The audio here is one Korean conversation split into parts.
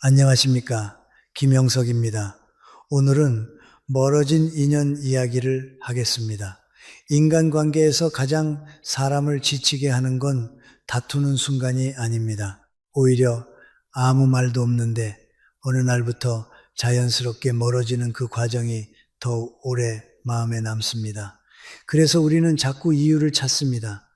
안녕하십니까. 김영석입니다. 오늘은 멀어진 인연 이야기를 하겠습니다. 인간관계에서 가장 사람을 지치게 하는 건 다투는 순간이 아닙니다. 오히려 아무 말도 없는데 어느 날부터 자연스럽게 멀어지는 그 과정이 더 오래 마음에 남습니다. 그래서 우리는 자꾸 이유를 찾습니다.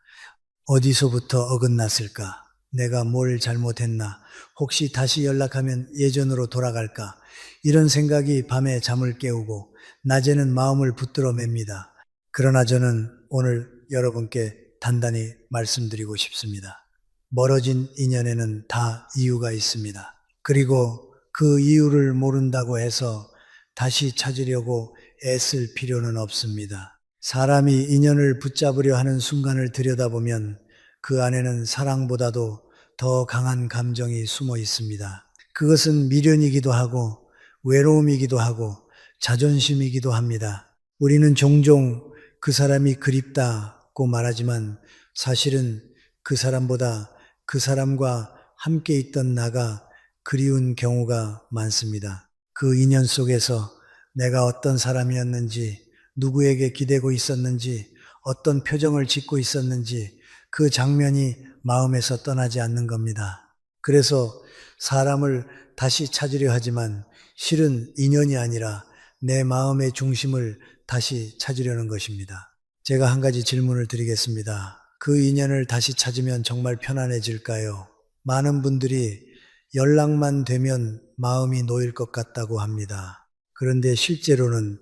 어디서부터 어긋났을까? 내가 뭘 잘못했나? 혹시 다시 연락하면 예전으로 돌아갈까? 이런 생각이 밤에 잠을 깨우고 낮에는 마음을 붙들어 맵니다. 그러나 저는 오늘 여러분께 단단히 말씀드리고 싶습니다. 멀어진 인연에는 다 이유가 있습니다. 그리고 그 이유를 모른다고 해서 다시 찾으려고 애쓸 필요는 없습니다. 사람이 인연을 붙잡으려 하는 순간을 들여다보면 그 안에는 사랑보다도 더 강한 감정이 숨어 있습니다. 그것은 미련이기도 하고 외로움이기도 하고 자존심이기도 합니다. 우리는 종종 그 사람이 그립다고 말하지만 사실은 그 사람보다 그 사람과 함께 있던 나가 그리운 경우가 많습니다. 그 인연 속에서 내가 어떤 사람이었는지, 누구에게 기대고 있었는지, 어떤 표정을 짓고 있었는지 그 장면이 마음에서 떠나지 않는 겁니다. 그래서 사람을 다시 찾으려 하지만 실은 인연이 아니라 내 마음의 중심을 다시 찾으려는 것입니다. 제가 한 가지 질문을 드리겠습니다. 그 인연을 다시 찾으면 정말 편안해질까요? 많은 분들이 연락만 되면 마음이 놓일 것 같다고 합니다. 그런데 실제로는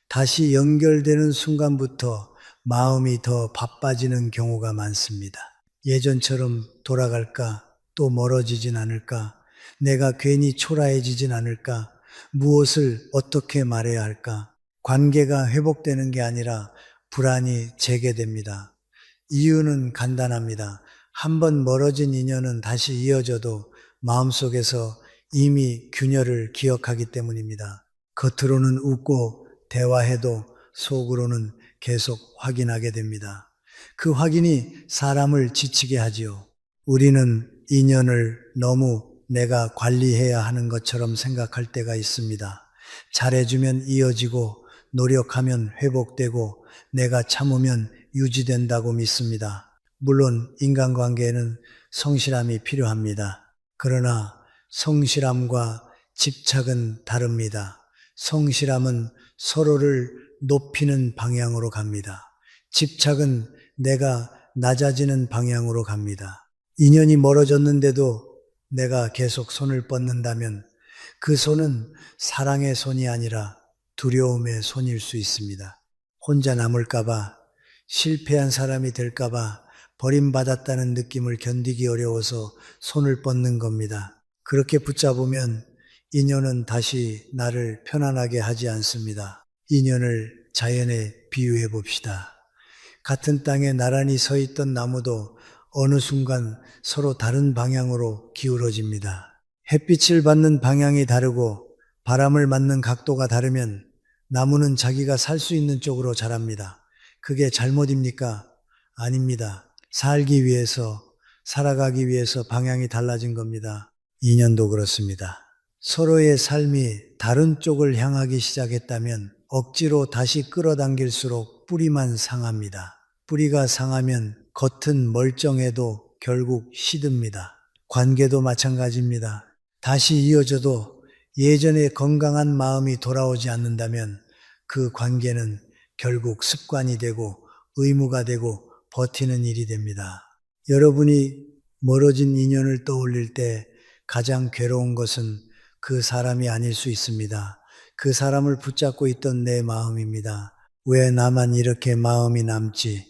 다시 연결되는 순간부터 마음이 더 바빠지는 경우가 많습니다. 예전처럼 돌아갈까? 또 멀어지진 않을까? 내가 괜히 초라해지진 않을까? 무엇을 어떻게 말해야 할까? 관계가 회복되는 게 아니라 불안이 재개됩니다. 이유는 간단합니다. 한번 멀어진 인연은 다시 이어져도 마음속에서 이미 균열을 기억하기 때문입니다. 겉으로는 웃고 대화해도 속으로는 계속 확인하게 됩니다. 그 확인이 사람을 지치게 하지요. 우리는 인연을 너무 내가 관리해야 하는 것처럼 생각할 때가 있습니다. 잘해주면 이어지고 노력하면 회복되고 내가 참으면 유지된다고 믿습니다. 물론 인간관계에는 성실함이 필요합니다. 그러나 성실함과 집착은 다릅니다. 성실함은 서로를 높이는 방향으로 갑니다. 집착은 내가 낮아지는 방향으로 갑니다. 인연이 멀어졌는데도 내가 계속 손을 뻗는다면 그 손은 사랑의 손이 아니라 두려움의 손일 수 있습니다. 혼자 남을까봐, 실패한 사람이 될까봐 버림받았다는 느낌을 견디기 어려워서 손을 뻗는 겁니다. 그렇게 붙잡으면 인연은 다시 나를 편안하게 하지 않습니다. 인연을 자연에 비유해 봅시다. 같은 땅에 나란히 서 있던 나무도 어느 순간 서로 다른 방향으로 기울어집니다. 햇빛을 받는 방향이 다르고 바람을 맞는 각도가 다르면 나무는 자기가 살 수 있는 쪽으로 자랍니다. 그게 잘못입니까? 아닙니다. 살기 위해서, 살아가기 위해서 방향이 달라진 겁니다. 인연도 그렇습니다. 서로의 삶이 다른 쪽을 향하기 시작했다면 억지로 다시 끌어당길수록 뿌리만 상합니다. 뿌리가 상하면 겉은 멀쩡해도 결국 시듭니다. 관계도 마찬가지입니다. 다시 이어져도 예전의 건강한 마음이 돌아오지 않는다면 그 관계는 결국 습관이 되고 의무가 되고 버티는 일이 됩니다. 여러분이 멀어진 인연을 떠올릴 때 가장 괴로운 것은 그 사람이 아닐 수 있습니다. 그 사람을 붙잡고 있던 내 마음입니다. 왜 나만 이렇게 마음이 남지?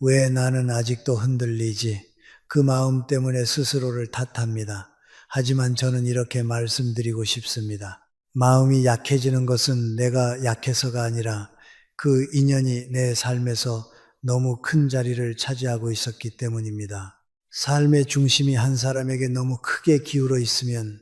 왜 나는 아직도 흔들리지? 그 마음 때문에 스스로를 탓합니다. 하지만 저는 이렇게 말씀드리고 싶습니다. 마음이 약해지는 것은 내가 약해서가 아니라 그 인연이 내 삶에서 너무 큰 자리를 차지하고 있었기 때문입니다. 삶의 중심이 한 사람에게 너무 크게 기울어 있으면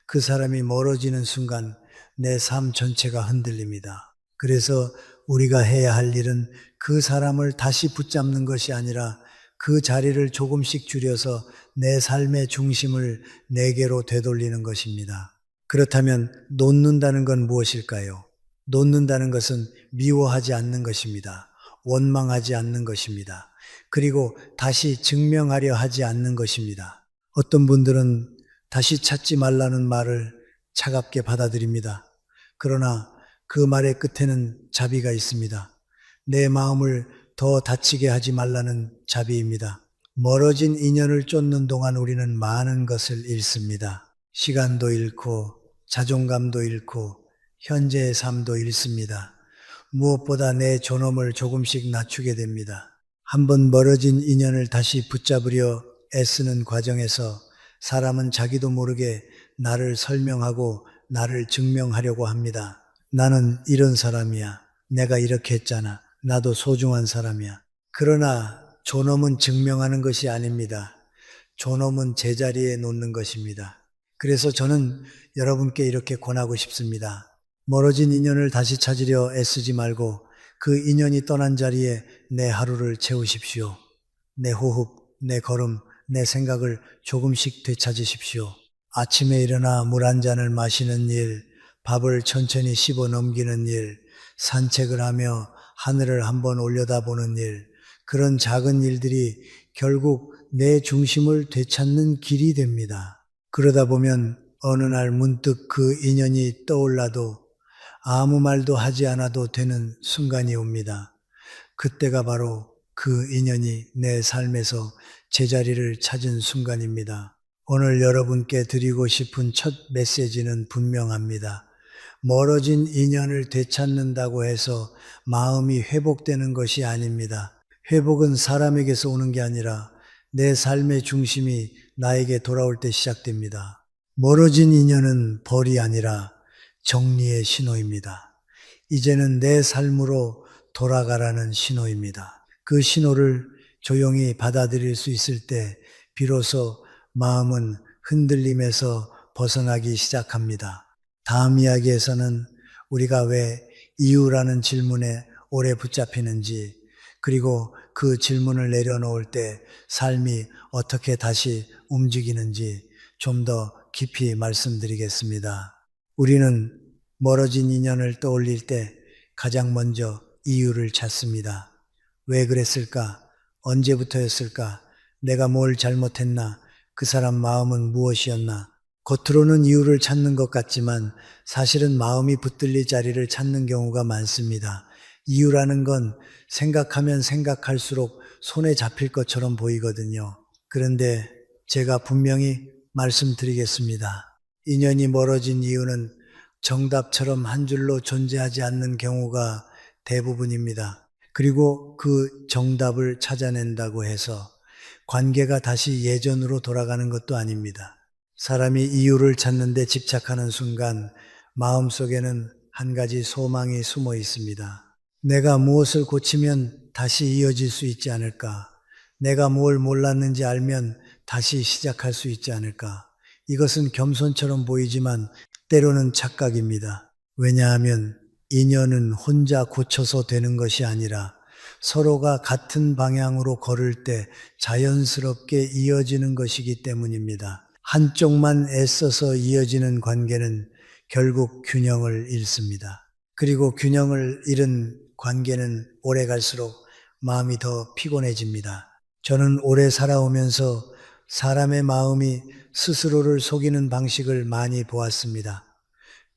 그 사람이 멀어지는 순간 내 삶 전체가 흔들립니다. 그래서 우리가 해야 할 일은 그 사람을 다시 붙잡는 것이 아니라 그 자리를 조금씩 줄여서 내 삶의 중심을 내게로 되돌리는 것입니다. 그렇다면 놓는다는 건 무엇일까요? 놓는다는 것은 미워하지 않는 것입니다. 원망하지 않는 것입니다. 그리고 다시 증명하려 하지 않는 것입니다. 어떤 분들은 다시 찾지 말라는 말을 차갑게 받아들입니다. 그러나 그 말의 끝에는 자비가 있습니다. 내 마음을 더 다치게 하지 말라는 자비입니다. 멀어진 인연을 쫓는 동안 우리는 많은 것을 잃습니다. 시간도 잃고 자존감도 잃고 현재의 삶도 잃습니다. 무엇보다 내 존엄을 조금씩 낮추게 됩니다. 한번 멀어진 인연을 다시 붙잡으려 애쓰는 과정에서 사람은 자기도 모르게 나를 설명하고 나를 증명하려고 합니다. 나는 이런 사람이야. 내가 이렇게 했잖아. 나도 소중한 사람이야. 그러나 존엄은 증명하는 것이 아닙니다. 존엄은 제자리에 놓는 것입니다. 그래서 저는 여러분께 이렇게 권하고 싶습니다. 멀어진 인연을 다시 찾으려 애쓰지 말고 그 인연이 떠난 자리에 내 하루를 채우십시오. 내 호흡, 내 걸음, 내 생각을 조금씩 되찾으십시오. 아침에 일어나 물 한 잔을 마시는 일, 밥을 천천히 씹어 넘기는 일, 산책을 하며 하늘을 한번 올려다보는 일, 그런 작은 일들이 결국 내 중심을 되찾는 길이 됩니다. 그러다 보면 어느 날 문득 그 인연이 떠올라도 아무 말도 하지 않아도 되는 순간이 옵니다. 그때가 바로 그 인연이 내 삶에서 제자리를 찾은 순간입니다. 오늘 여러분께 드리고 싶은 첫 메시지는 분명합니다. 멀어진 인연을 되찾는다고 해서 마음이 회복되는 것이 아닙니다. 회복은 사람에게서 오는 게 아니라 내 삶의 중심이 나에게 돌아올 때 시작됩니다. 멀어진 인연은 벌이 아니라 정리의 신호입니다. 이제는 내 삶으로 돌아가라는 신호입니다. 그 신호를 조용히 받아들일 수 있을 때 비로소 마음은 흔들림에서 벗어나기 시작합니다. 다음 이야기에서는 우리가 왜 이유라는 질문에 오래 붙잡히는지, 그리고 그 질문을 내려놓을 때 삶이 어떻게 다시 움직이는지 좀 더 깊이 말씀드리겠습니다. 우리는 멀어진 인연을 떠올릴 때 가장 먼저 이유를 찾습니다. 왜 그랬을까? 언제부터였을까? 내가 뭘 잘못했나? 그 사람 마음은 무엇이었나? 겉으로는 이유를 찾는 것 같지만 사실은 마음이 붙들릴 자리를 찾는 경우가 많습니다. 이유라는 건 생각하면 생각할수록 손에 잡힐 것처럼 보이거든요. 그런데 제가 분명히 말씀드리겠습니다. 인연이 멀어진 이유는 정답처럼 한 줄로 존재하지 않는 경우가 대부분입니다. 그리고 그 정답을 찾아낸다고 해서 관계가 다시 예전으로 돌아가는 것도 아닙니다. 사람이 이유를 찾는 데 집착하는 순간 마음속에는 한 가지 소망이 숨어 있습니다. 내가 무엇을 고치면 다시 이어질 수 있지 않을까? 내가 뭘 몰랐는지 알면 다시 시작할 수 있지 않을까? 이것은 겸손처럼 보이지만 때로는 착각입니다. 왜냐하면 인연은 혼자 고쳐서 되는 것이 아니라 서로가 같은 방향으로 걸을 때 자연스럽게 이어지는 것이기 때문입니다. 한쪽만 애써서 이어지는 관계는 결국 균형을 잃습니다. 그리고 균형을 잃은 관계는 오래 갈수록 마음이 더 피곤해집니다. 저는 오래 살아오면서 사람의 마음이 스스로를 속이는 방식을 많이 보았습니다.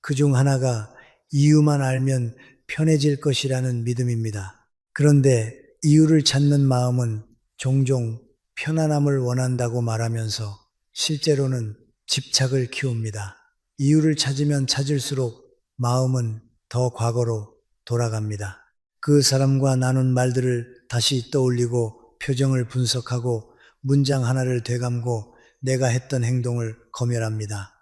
그중 하나가 이유만 알면 편해질 것이라는 믿음입니다. 그런데 이유를 찾는 마음은 종종 편안함을 원한다고 말하면서 실제로는 집착을 키웁니다. 이유를 찾으면 찾을수록 마음은 더 과거로 돌아갑니다. 그 사람과 나눈 말들을 다시 떠올리고 표정을 분석하고 문장 하나를 되감고 내가 했던 행동을 검열합니다.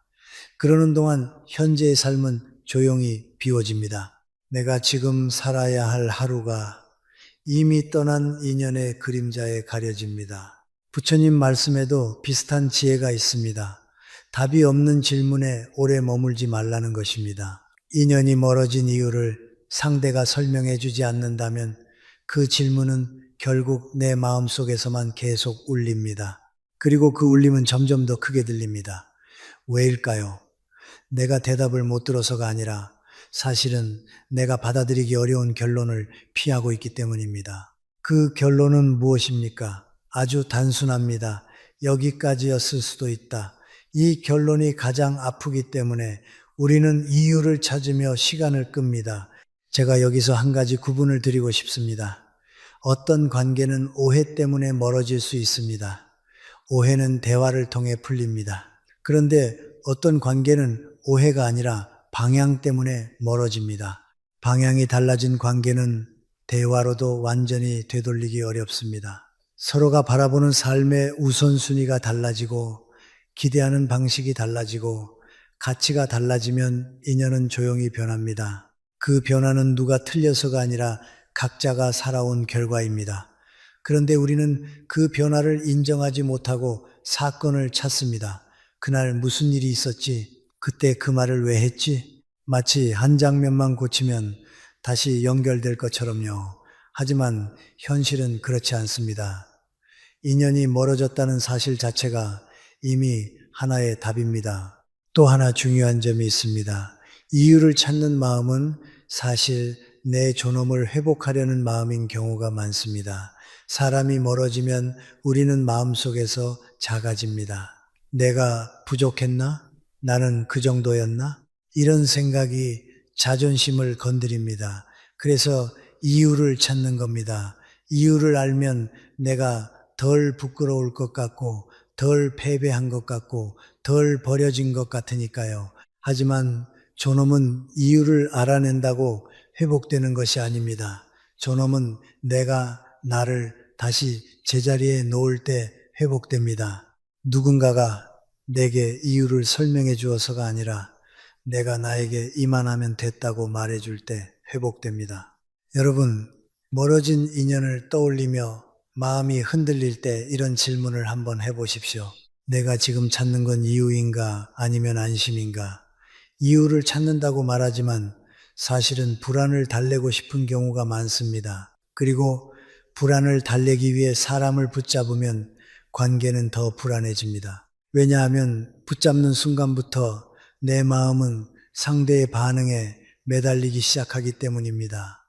그러는 동안 현재의 삶은 조용히 비워집니다. 내가 지금 살아야 할 하루가 이미 떠난 인연의 그림자에 가려집니다. 부처님 말씀에도 비슷한 지혜가 있습니다. 답이 없는 질문에 오래 머물지 말라는 것입니다. 인연이 멀어진 이유를 상대가 설명해 주지 않는다면 그 질문은 결국 내 마음속에서만 계속 울립니다. 그리고 그 울림은 점점 더 크게 들립니다. 왜일까요? 내가 대답을 못 들어서가 아니라 사실은 내가 받아들이기 어려운 결론을 피하고 있기 때문입니다. 그 결론은 무엇입니까? 아주 단순합니다. 여기까지였을 수도 있다. 이 결론이 가장 아프기 때문에 우리는 이유를 찾으며 시간을 끕니다. 제가 여기서 한 가지 구분을 드리고 싶습니다. 어떤 관계는 오해 때문에 멀어질 수 있습니다. 오해는 대화를 통해 풀립니다. 그런데 어떤 관계는 오해가 아니라 방향 때문에 멀어집니다. 방향이 달라진 관계는 대화로도 완전히 되돌리기 어렵습니다. 서로가 바라보는 삶의 우선순위가 달라지고 기대하는 방식이 달라지고 가치가 달라지면 인연은 조용히 변합니다. 그 변화는 누가 틀려서가 아니라 각자가 살아온 결과입니다. 그런데 우리는 그 변화를 인정하지 못하고 사건을 찾습니다. 그날 무슨 일이 있었지? 그때 그 말을 왜 했지? 마치 한 장면만 고치면 다시 연결될 것처럼요. 하지만 현실은 그렇지 않습니다. 인연이 멀어졌다는 사실 자체가 이미 하나의 답입니다. 또 하나 중요한 점이 있습니다. 이유를 찾는 마음은 사실 내 존엄을 회복하려는 마음인 경우가 많습니다. 사람이 멀어지면 우리는 마음속에서 작아집니다. 내가 부족했나? 나는 그 정도였나? 이런 생각이 자존심을 건드립니다. 그래서 이유를 찾는 겁니다. 이유를 알면 내가 덜 부끄러울 것 같고, 덜 패배한 것 같고, 덜 버려진 것 같으니까요. 하지만 존엄은 이유를 알아낸다고 회복되는 것이 아닙니다. 존엄은 내가 나를 다시 제자리에 놓을 때 회복됩니다. 누군가가 내게 이유를 설명해 주어서가 아니라 내가 나에게 이만하면 됐다고 말해 줄 때 회복됩니다. 여러분, 멀어진 인연을 떠올리며 마음이 흔들릴 때 이런 질문을 한번 해보십시오. 내가 지금 찾는 건 이유인가 아니면 안심인가? 이유를 찾는다고 말하지만 사실은 불안을 달래고 싶은 경우가 많습니다. 그리고 불안을 달래기 위해 사람을 붙잡으면 관계는 더 불안해집니다. 왜냐하면 붙잡는 순간부터 내 마음은 상대의 반응에 매달리기 시작하기 때문입니다.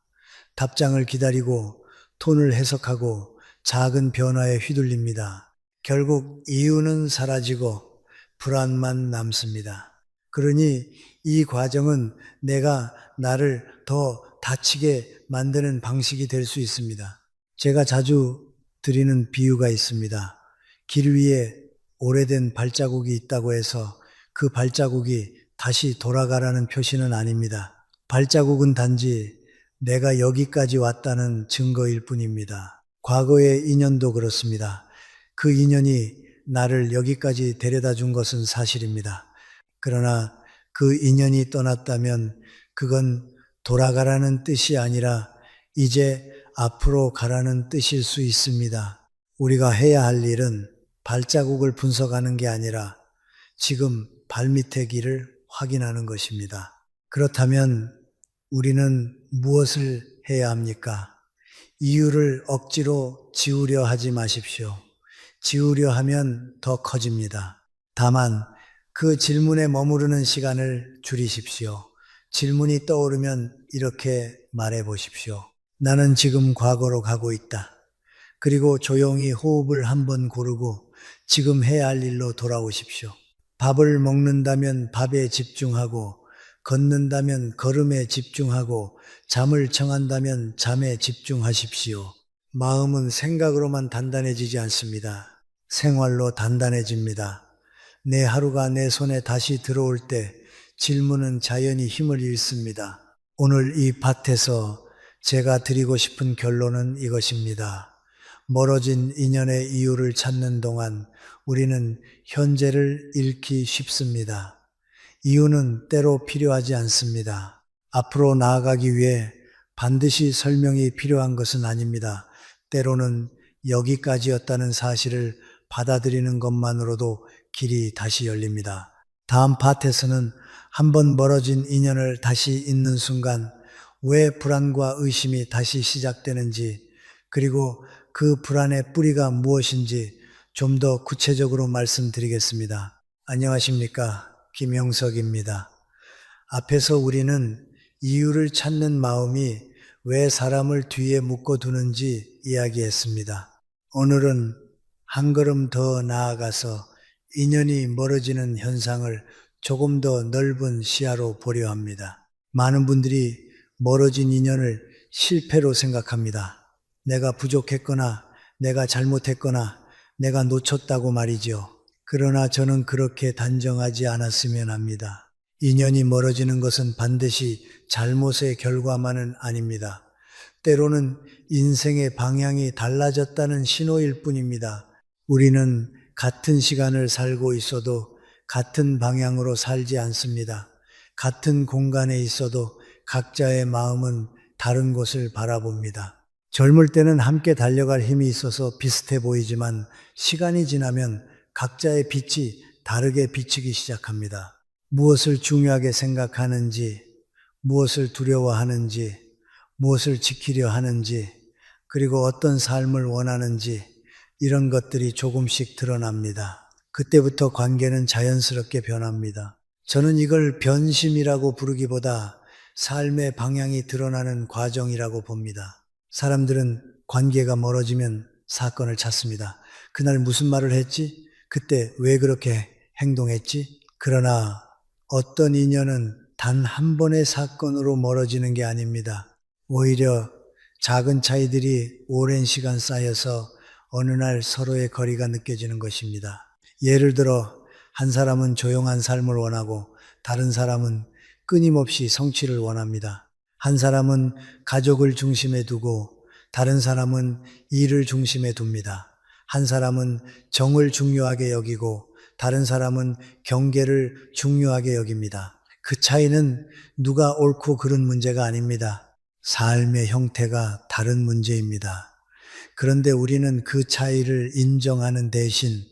답장을 기다리고 톤을 해석하고 작은 변화에 휘둘립니다. 결국 이유는 사라지고 불안만 남습니다. 그러니 이 과정은 내가 나를 더 다치게 만드는 방식이 될 수 있습니다. 제가 자주 드리는 비유가 있습니다. 길 위에 오래된 발자국이 있다고 해서 그 발자국이 다시 돌아가라는 표시는 아닙니다. 발자국은 단지 내가 여기까지 왔다는 증거일 뿐입니다. 과거의 인연도 그렇습니다. 그 인연이 나를 여기까지 데려다 준 것은 사실입니다. 그러나 그 인연이 떠났다면 그건 돌아가라는 뜻이 아니라 이제 앞으로 가라는 뜻일 수 있습니다. 우리가 해야 할 일은 발자국을 분석하는 게 아니라 지금 발밑의 길을 확인하는 것입니다. 그렇다면 우리는 무엇을 해야 합니까? 이유를 억지로 지우려 하지 마십시오. 지우려 하면 더 커집니다. 다만 그 질문에 머무르는 시간을 줄이십시오. 질문이 떠오르면 이렇게 말해 보십시오. 나는 지금 과거로 가고 있다. 그리고 조용히 호흡을 한번 고르고 지금 해야 할 일로 돌아오십시오. 밥을 먹는다면 밥에 집중하고 걷는다면 걸음에 집중하고 잠을 청한다면 잠에 집중하십시오. 마음은 생각으로만 단단해지지 않습니다. 생활로 단단해집니다. 내 하루가 내 손에 다시 들어올 때 질문은 자연히 힘을 잃습니다. 오늘 이 밭에서 제가 드리고 싶은 결론은 이것입니다. 멀어진 인연의 이유를 찾는 동안 우리는 현재를 잃기 쉽습니다. 이유는 때로 필요하지 않습니다. 앞으로 나아가기 위해 반드시 설명이 필요한 것은 아닙니다. 때로는 여기까지였다는 사실을 받아들이는 것만으로도 길이 다시 열립니다. 다음 파트에서는 한번 멀어진 인연을 다시 잇는 순간 왜 불안과 의심이 다시 시작되는지, 그리고 그 불안의 뿌리가 무엇인지 좀 더 구체적으로 말씀드리겠습니다. 안녕하십니까. 김영석입니다. 앞에서 우리는 이유를 찾는 마음이 왜 사람을 뒤에 묶어두는지 이야기했습니다. 오늘은 한 걸음 더 나아가서 인연이 멀어지는 현상을 조금 더 넓은 시야로 보려 합니다. 많은 분들이 멀어진 인연을 실패로 생각합니다. 내가 부족했거나 내가 잘못했거나 내가 놓쳤다고 말이죠. 그러나 저는 그렇게 단정하지 않았으면 합니다. 인연이 멀어지는 것은 반드시 잘못의 결과만은 아닙니다. 때로는 인생의 방향이 달라졌다는 신호일 뿐입니다. 우리는 같은 시간을 살고 있어도 같은 방향으로 살지 않습니다. 같은 공간에 있어도 각자의 마음은 다른 곳을 바라봅니다. 젊을 때는 함께 달려갈 힘이 있어서 비슷해 보이지만 시간이 지나면 각자의 빛이 다르게 비치기 시작합니다. 무엇을 중요하게 생각하는지, 무엇을 두려워하는지, 무엇을 지키려 하는지, 그리고 어떤 삶을 원하는지 이런 것들이 조금씩 드러납니다. 그때부터 관계는 자연스럽게 변합니다. 저는 이걸 변심이라고 부르기보다 삶의 방향이 드러나는 과정이라고 봅니다. 사람들은 관계가 멀어지면 사건을 찾습니다. 그날 무슨 말을 했지? 그때 왜 그렇게 행동했지? 그러나 어떤 인연은 단 한 번의 사건으로 멀어지는 게 아닙니다. 오히려 작은 차이들이 오랜 시간 쌓여서 어느 날 서로의 거리가 느껴지는 것입니다. 예를 들어 한 사람은 조용한 삶을 원하고 다른 사람은 끊임없이 성취를 원합니다. 한 사람은 가족을 중심에 두고 다른 사람은 일을 중심에 둡니다. 한 사람은 정을 중요하게 여기고 다른 사람은 경계를 중요하게 여깁니다. 그 차이는 누가 옳고 그른 문제가 아닙니다. 삶의 형태가 다른 문제입니다. 그런데 우리는 그 차이를 인정하는 대신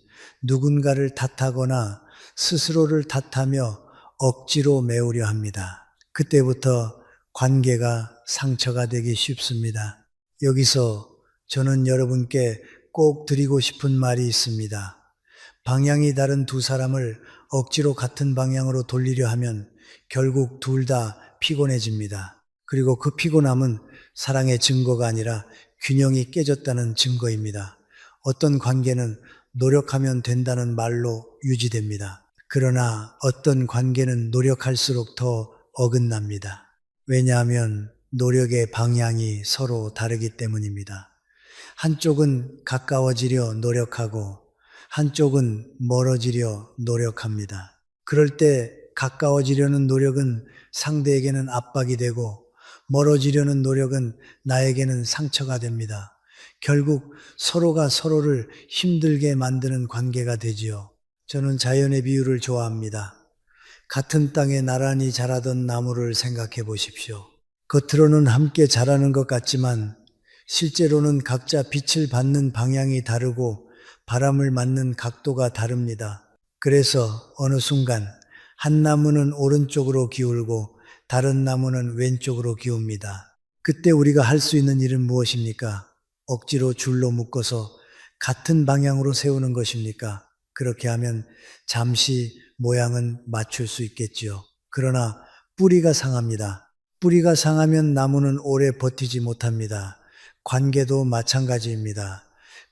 누군가를 탓하거나 스스로를 탓하며 억지로 메우려 합니다. 그때부터 관계가 상처가 되기 쉽습니다. 여기서 저는 여러분께 꼭 드리고 싶은 말이 있습니다. 방향이 다른 두 사람을 억지로 같은 방향으로 돌리려 하면 결국 둘 다 피곤해집니다. 그리고 그 피곤함은 사랑의 증거가 아니라 균형이 깨졌다는 증거입니다. 어떤 관계는 노력하면 된다는 말로 유지됩니다. 그러나 어떤 관계는 노력할수록 더 어긋납니다. 왜냐하면 노력의 방향이 서로 다르기 때문입니다. 한쪽은 가까워지려 노력하고 한쪽은 멀어지려 노력합니다. 그럴 때 가까워지려는 노력은 상대에게는 압박이 되고 멀어지려는 노력은 나에게는 상처가 됩니다. 결국 서로가 서로를 힘들게 만드는 관계가 되지요. 저는 자연의 비유를 좋아합니다. 같은 땅에 나란히 자라던 나무를 생각해 보십시오. 겉으로는 함께 자라는 것 같지만 실제로는 각자 빛을 받는 방향이 다르고 바람을 맞는 각도가 다릅니다. 그래서 어느 순간 한 나무는 오른쪽으로 기울고 다른 나무는 왼쪽으로 기웁니다. 그때 우리가 할 수 있는 일은 무엇입니까? 억지로 줄로 묶어서 같은 방향으로 세우는 것입니까? 그렇게 하면 잠시 모양은 맞출 수 있겠지요. 그러나 뿌리가 상합니다. 뿌리가 상하면 나무는 오래 버티지 못합니다. 관계도 마찬가지입니다.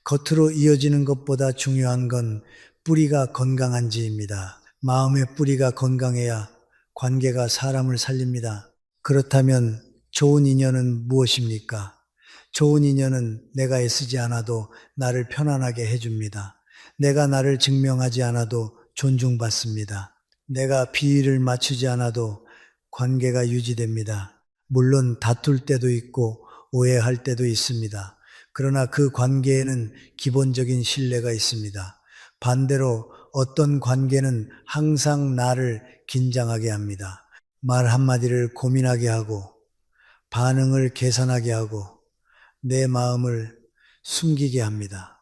겉으로 이어지는 것보다 중요한 건 뿌리가 건강한지입니다. 마음의 뿌리가 건강해야 관계가 사람을 살립니다. 그렇다면 좋은 인연은 무엇입니까? 좋은 인연은 내가 애쓰지 않아도 나를 편안하게 해줍니다. 내가 나를 증명하지 않아도 존중받습니다. 내가 비위를 맞추지 않아도 관계가 유지됩니다. 물론 다툴 때도 있고 오해할 때도 있습니다. 그러나 그 관계에는 기본적인 신뢰가 있습니다. 반대로 어떤 관계는 항상 나를 긴장하게 합니다. 말 한마디를 고민하게 하고 반응을 계산하게 하고 내 마음을 숨기게 합니다.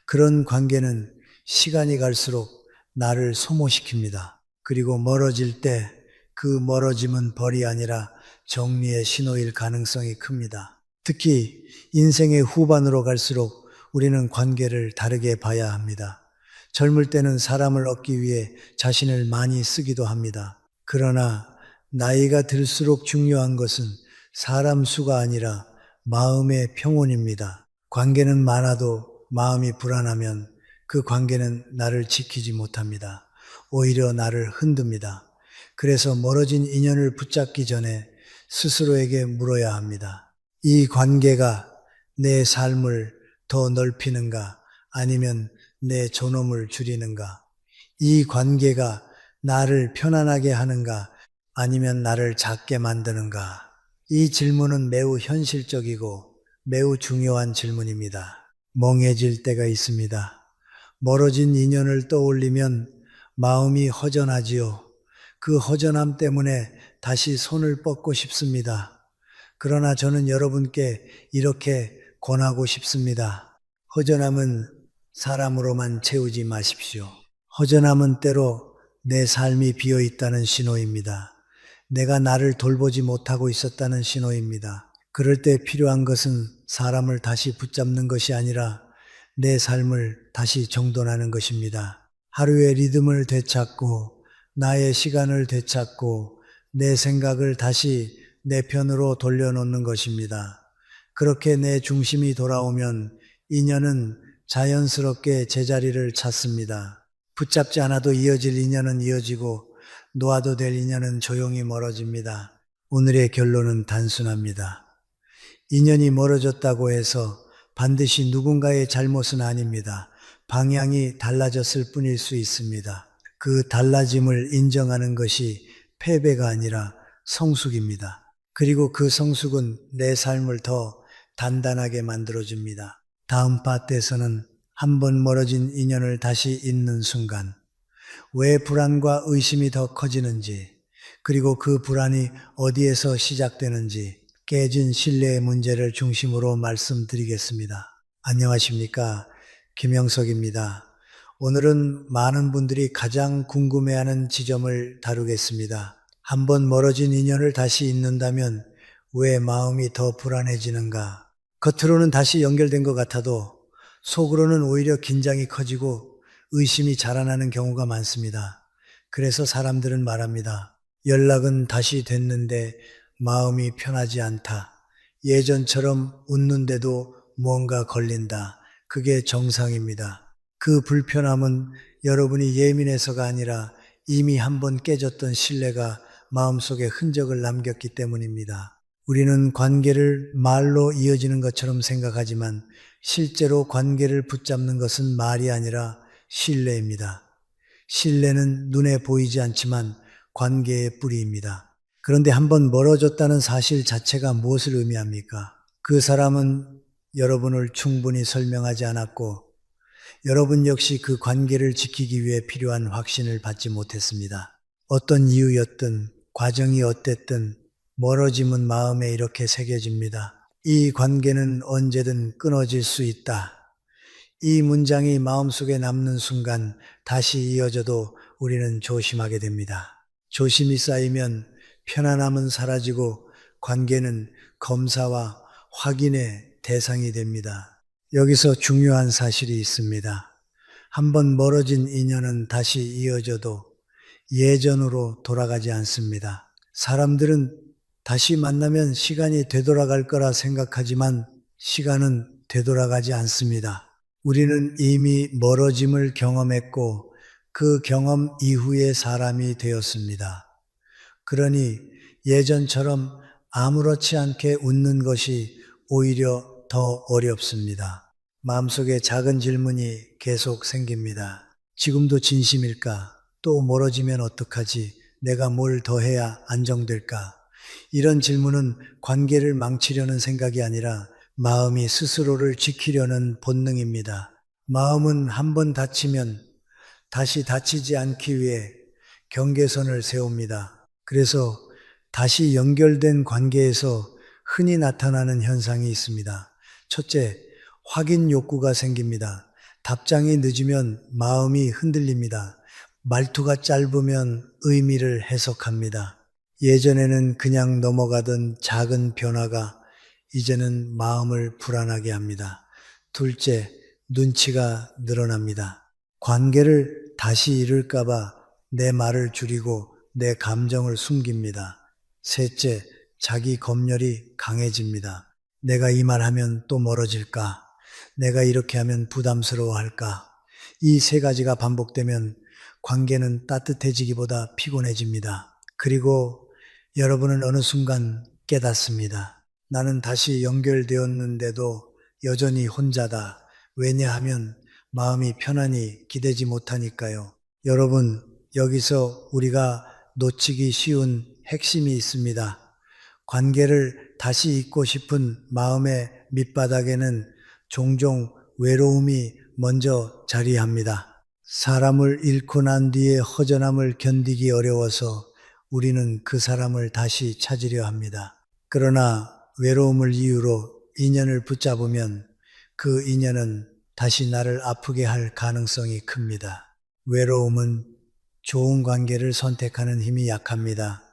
그런 관계는 시간이 갈수록 나를 소모시킵니다. 그리고 멀어질 때 그 멀어짐은 벌이 아니라 정리의 신호일 가능성이 큽니다. 특히 인생의 후반으로 갈수록 우리는 관계를 다르게 봐야 합니다. 젊을 때는 사람을 얻기 위해 자신을 많이 쓰기도 합니다. 그러나 나이가 들수록 중요한 것은 사람 수가 아니라 마음의 평온입니다. 관계는 많아도 마음이 불안하면 그 관계는 나를 지키지 못합니다. 오히려 나를 흔듭니다. 그래서 멀어진 인연을 붙잡기 전에 스스로에게 물어야 합니다. 이 관계가 내 삶을 더 넓히는가 아니면 내 존엄을 줄이는가? 이 관계가 나를 편안하게 하는가 아니면 나를 작게 만드는가? 이 질문은 매우 현실적이고 매우 중요한 질문입니다. 멍해질 때가 있습니다. 멀어진 인연을 떠올리면 마음이 허전하지요. 그 허전함 때문에 다시 손을 뻗고 싶습니다. 그러나 저는 여러분께 이렇게 권하고 싶습니다. 허전함은 사람으로만 채우지 마십시오. 허전함은 때로 내 삶이 비어 있다는 신호입니다. 내가 나를 돌보지 못하고 있었다는 신호입니다. 그럴 때 필요한 것은 사람을 다시 붙잡는 것이 아니라 내 삶을 다시 정돈하는 것입니다. 하루의 리듬을 되찾고 나의 시간을 되찾고 내 생각을 다시 내 편으로 돌려놓는 것입니다. 그렇게 내 중심이 돌아오면 인연은 자연스럽게 제자리를 찾습니다. 붙잡지 않아도 이어질 인연은 이어지고 놓아도 될 인연은 조용히 멀어집니다. 오늘의 결론은 단순합니다. 인연이 멀어졌다고 해서 반드시 누군가의 잘못은 아닙니다. 방향이 달라졌을 뿐일 수 있습니다. 그 달라짐을 인정하는 것이 패배가 아니라 성숙입니다. 그리고 그 성숙은 내 삶을 더 단단하게 만들어줍니다. 다음 파트에서는 한 번 멀어진 인연을 다시 잇는 순간 왜 불안과 의심이 더 커지는지 그리고 그 불안이 어디에서 시작되는지 깨진 신뢰의 문제를 중심으로 말씀드리겠습니다. 안녕하십니까? 김영석입니다. 오늘은 많은 분들이 가장 궁금해하는 지점을 다루겠습니다. 한번 멀어진 인연을 다시 잇는다면 왜 마음이 더 불안해지는가? 겉으로는 다시 연결된 것 같아도 속으로는 오히려 긴장이 커지고 의심이 자라나는 경우가 많습니다. 그래서 사람들은 말합니다. 연락은 다시 됐는데 마음이 편하지 않다. 예전처럼 웃는데도 뭔가 걸린다. 그게 정상입니다. 그 불편함은 여러분이 예민해서가 아니라 이미 한번 깨졌던 신뢰가 마음속에 흔적을 남겼기 때문입니다. 우리는 관계를 말로 이어지는 것처럼 생각하지만 실제로 관계를 붙잡는 것은 말이 아니라 신뢰입니다. 신뢰는 눈에 보이지 않지만 관계의 뿌리입니다. 그런데 한번 멀어졌다는 사실 자체가 무엇을 의미합니까? 그 사람은 여러분을 충분히 설명하지 않았고 여러분 역시 그 관계를 지키기 위해 필요한 확신을 받지 못했습니다. 어떤 이유였든 과정이 어땠든 멀어짐은 마음에 이렇게 새겨집니다. 이 관계는 언제든 끊어질 수 있다. 이 문장이 마음속에 남는 순간 다시 이어져도 우리는 조심하게 됩니다. 조심이 쌓이면 편안함은 사라지고 관계는 검사와 확인의 대상이 됩니다. 여기서 중요한 사실이 있습니다. 한번 멀어진 인연은 다시 이어져도 예전으로 돌아가지 않습니다. 사람들은 다시 만나면 시간이 되돌아갈 거라 생각하지만 시간은 되돌아가지 않습니다. 우리는 이미 멀어짐을 경험했고 그 경험 이후의 사람이 되었습니다. 그러니 예전처럼 아무렇지 않게 웃는 것이 오히려 더 어렵습니다. 마음속에 작은 질문이 계속 생깁니다. 지금도 진심일까? 또 멀어지면 어떡하지? 내가 뭘 더 해야 안정될까? 이런 질문은 관계를 망치려는 생각이 아니라 마음이 스스로를 지키려는 본능입니다. 마음은 한번 다치면 다시 다치지 않기 위해 경계선을 세웁니다. 그래서 다시 연결된 관계에서 흔히 나타나는 현상이 있습니다. 첫째, 확인 욕구가 생깁니다. 답장이 늦으면 마음이 흔들립니다. 말투가 짧으면 의미를 해석합니다. 예전에는 그냥 넘어가던 작은 변화가 이제는 마음을 불안하게 합니다. 둘째, 눈치가 늘어납니다. 관계를 다시 잃을까봐 내 말을 줄이고 내 감정을 숨깁니다. 셋째, 자기 검열이 강해집니다. 내가 이 말하면 또 멀어질까? 내가 이렇게 하면 부담스러워할까? 이 세 가지가 반복되면 관계는 따뜻해지기보다 피곤해집니다. 그리고 여러분은 어느 순간 깨닫습니다. 나는 다시 연결되었는데도 여전히 혼자다. 왜냐하면 마음이 편안히 기대지 못하니까요. 여러분, 여기서 우리가 놓치기 쉬운 핵심이 있습니다. 관계를 다시 잇고 싶은 마음의 밑바닥에는 종종 외로움이 먼저 자리합니다. 사람을 잃고 난 뒤에 허전함을 견디기 어려워서 우리는 그 사람을 다시 찾으려 합니다. 그러나 외로움을 이유로 인연을 붙잡으면 그 인연은 다시 나를 아프게 할 가능성이 큽니다. 외로움은 좋은 관계를 선택하는 힘이 약합니다.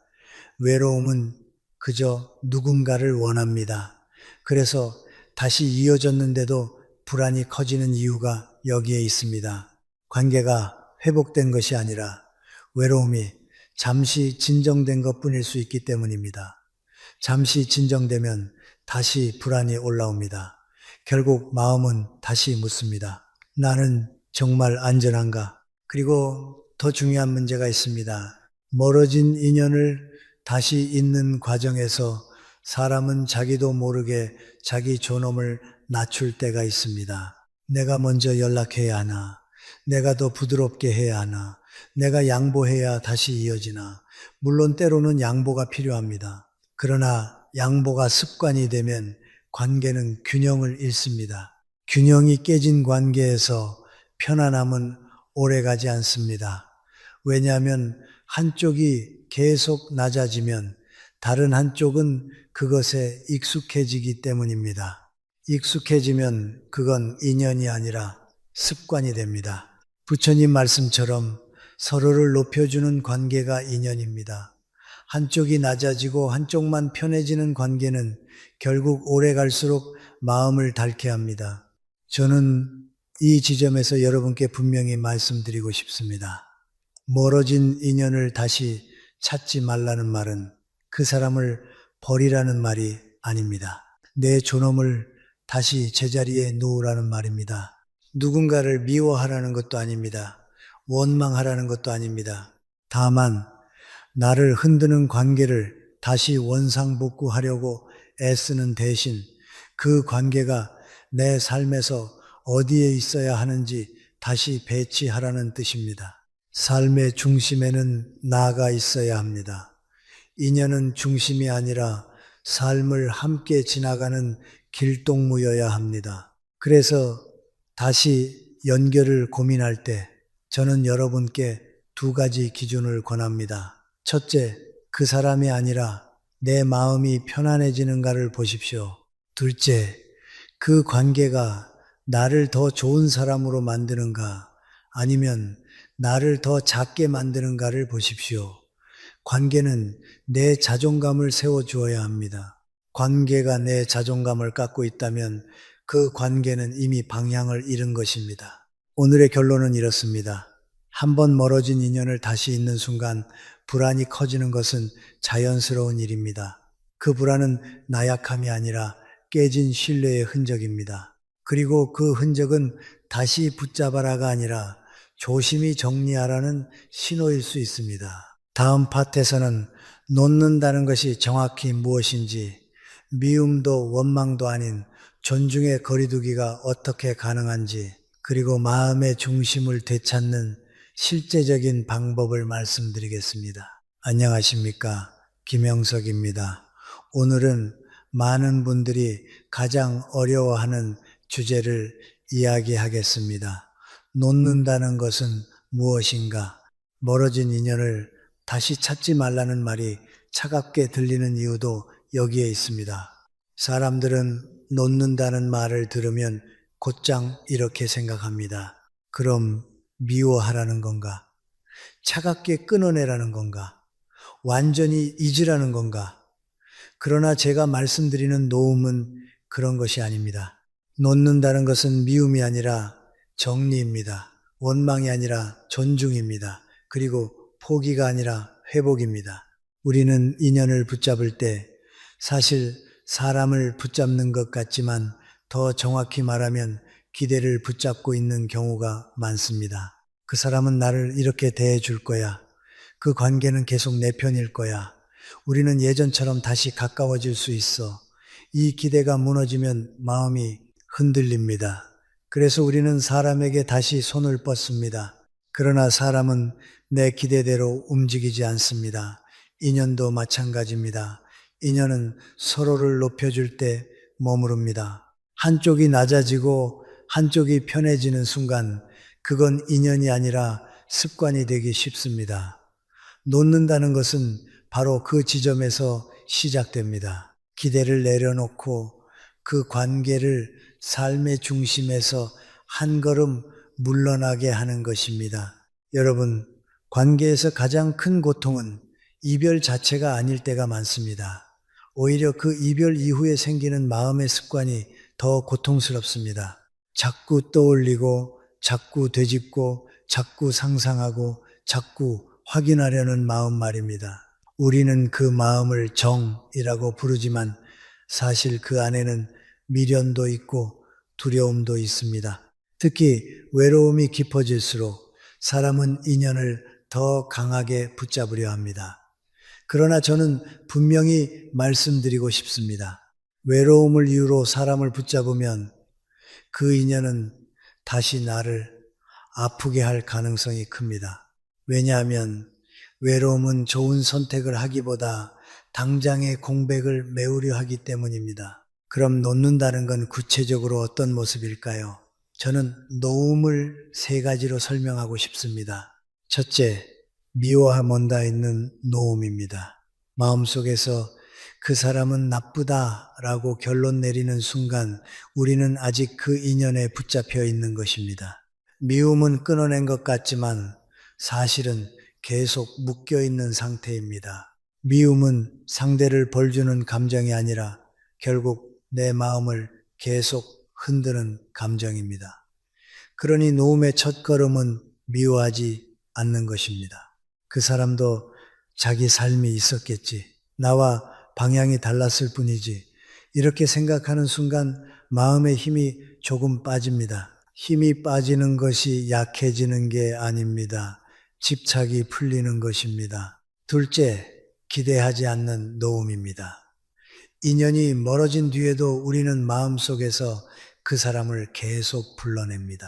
외로움은 그저 누군가를 원합니다. 그래서 다시 이어졌는데도 불안이 커지는 이유가 여기에 있습니다. 관계가 회복된 것이 아니라 외로움이 잠시 진정된 것뿐일 수 있기 때문입니다. 잠시 진정되면 다시 불안이 올라옵니다. 결국 마음은 다시 묻습니다. 나는 정말 안전한가? 그리고 더 중요한 문제가 있습니다. 멀어진 인연을 다시 잇는 과정에서 사람은 자기도 모르게 자기 존엄을 낮출 때가 있습니다. 내가 먼저 연락해야 하나? 내가 더 부드럽게 해야 하나? 내가 양보해야 다시 이어지나? 물론 때로는 양보가 필요합니다. 그러나 양보가 습관이 되면 관계는 균형을 잃습니다. 균형이 깨진 관계에서 편안함은 오래가지 않습니다. 왜냐하면 한쪽이 계속 낮아지면 다른 한쪽은 그것에 익숙해지기 때문입니다. 익숙해지면 그건 인연이 아니라 습관이 됩니다. 부처님 말씀처럼 서로를 높여주는 관계가 인연입니다. 한쪽이 낮아지고 한쪽만 편해지는 관계는 결국 오래 갈수록 마음을 닳게 합니다. 저는 이 지점에서 여러분께 분명히 말씀드리고 싶습니다. 멀어진 인연을 다시 찾지 말라는 말은 그 사람을 버리라는 말이 아닙니다. 내 존엄을 다시 제자리에 놓으라는 말입니다. 누군가를 미워하라는 것도 아닙니다. 원망하라는 것도 아닙니다. 다만 나를 흔드는 관계를 다시 원상복구하려고 애쓰는 대신 그 관계가 내 삶에서 어디에 있어야 하는지 다시 배치하라는 뜻입니다. 삶의 중심에는 나가 있어야 합니다. 인연은 중심이 아니라 삶을 함께 지나가는 길동무여야 합니다. 그래서 다시 연결을 고민할 때 저는 여러분께 두 가지 기준을 권합니다. 첫째, 그 사람이 아니라 내 마음이 편안해지는가를 보십시오. 둘째, 그 관계가 나를 더 좋은 사람으로 만드는가 아니면 나를 더 작게 만드는가를 보십시오. 관계는 내 자존감을 세워주어야 합니다. 관계가 내 자존감을 깎고 있다면 그 관계는 이미 방향을 잃은 것입니다. 오늘의 결론은 이렇습니다. 한번 멀어진 인연을 다시 잇는 순간 불안이 커지는 것은 자연스러운 일입니다. 그 불안은 나약함이 아니라 깨진 신뢰의 흔적입니다. 그리고 그 흔적은 다시 붙잡아라가 아니라 조심히 정리하라는 신호일 수 있습니다. 다음 파트에서는 놓는다는 것이 정확히 무엇인지, 미움도 원망도 아닌 존중의 거리두기가 어떻게 가능한지, 그리고 마음의 중심을 되찾는 실제적인 방법을 말씀드리겠습니다. 안녕하십니까? 김영석입니다. 오늘은 많은 분들이 가장 어려워하는 주제를 이야기하겠습니다. 놓는다는 것은 무엇인가? 멀어진 인연을 다시 찾지 말라는 말이 차갑게 들리는 이유도 여기에 있습니다. 사람들은 놓는다는 말을 들으면 곧장 이렇게 생각합니다. 그럼 미워하라는 건가? 차갑게 끊어내라는 건가? 완전히 잊으라는 건가? 그러나 제가 말씀드리는 놓음은 그런 것이 아닙니다. 놓는다는 것은 미움이 아니라 정리입니다. 원망이 아니라 존중입니다. 그리고 포기가 아니라 회복입니다. 우리는 인연을 붙잡을 때 사실 사람을 붙잡는 것 같지만 더 정확히 말하면 기대를 붙잡고 있는 경우가 많습니다. 그 사람은 나를 이렇게 대해 줄 거야. 그 관계는 계속 내 편일 거야. 우리는 예전처럼 다시 가까워질 수 있어. 이 기대가 무너지면 마음이 흔들립니다. 그래서 우리는 사람에게 다시 손을 뻗습니다. 그러나 사람은 내 기대대로 움직이지 않습니다. 인연도 마찬가지입니다. 인연은 서로를 높여줄 때 머무릅니다. 한쪽이 낮아지고 한쪽이 편해지는 순간 그건 인연이 아니라 습관이 되기 쉽습니다. 놓는다는 것은 바로 그 지점에서 시작됩니다. 기대를 내려놓고 그 관계를 삶의 중심에서 한 걸음 물러나게 하는 것입니다. 여러분, 관계에서 가장 큰 고통은 이별 자체가 아닐 때가 많습니다. 오히려 그 이별 이후에 생기는 마음의 습관이 더 고통스럽습니다. 자꾸 떠올리고, 자꾸 되짚고, 자꾸 상상하고, 자꾸 확인하려는 마음 말입니다. 우리는 그 마음을 정이라고 부르지만 사실 그 안에는 미련도 있고 두려움도 있습니다. 특히 외로움이 깊어질수록 사람은 인연을 더 강하게 붙잡으려 합니다. 그러나 저는 분명히 말씀드리고 싶습니다. 외로움을 이유로 사람을 붙잡으면 그 인연은 다시 나를 아프게 할 가능성이 큽니다. 왜냐하면 외로움은 좋은 선택을 하기보다 당장의 공백을 메우려 하기 때문입니다. 그럼 놓는다는 건 구체적으로 어떤 모습일까요? 저는 놓음을 세 가지로 설명하고 싶습니다. 첫째, 미워함 온다 있는 놓음입니다. 마음속에서 그 사람은 나쁘다라고 결론 내리는 순간 우리는 아직 그 인연에 붙잡혀 있는 것입니다. 미움은 끊어낸 것 같지만 사실은 계속 묶여 있는 상태입니다. 미움은 상대를 벌주는 감정이 아니라 결국 내 마음을 계속 흔드는 감정입니다. 그러니 놓음의 첫걸음은 미워하지 않는 것입니다. 그 사람도 자기 삶이 있었겠지. 나와 방향이 달랐을 뿐이지. 이렇게 생각하는 순간 마음의 힘이 조금 빠집니다. 힘이 빠지는 것이 약해지는 게 아닙니다. 집착이 풀리는 것입니다. 둘째, 기대하지 않는 놓음입니다. 인연이 멀어진 뒤에도 우리는 마음속에서 그 사람을 계속 불러냅니다.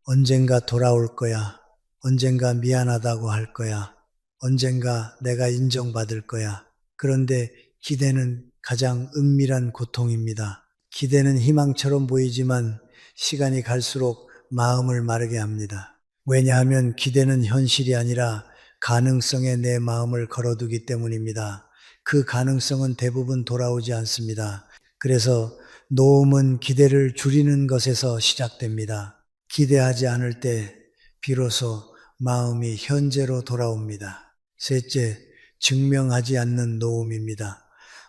언젠가 돌아올 거야. 언젠가 미안하다고 할 거야. 언젠가 내가 인정받을 거야. 그런데 기대는 가장 은밀한 고통입니다. 기대는 희망처럼 보이지만 시간이 갈수록 마음을 마르게 합니다. 왜냐하면 기대는 현실이 아니라 가능성에 내 마음을 걸어두기 때문입니다. 그 가능성은 대부분 돌아오지 않습니다. 그래서 놓음은 기대를 줄이는 것에서 시작됩니다. 기대하지 않을 때 비로소 마음이 현재로 돌아옵니다. 셋째, 증명하지 않는 놓음입니다.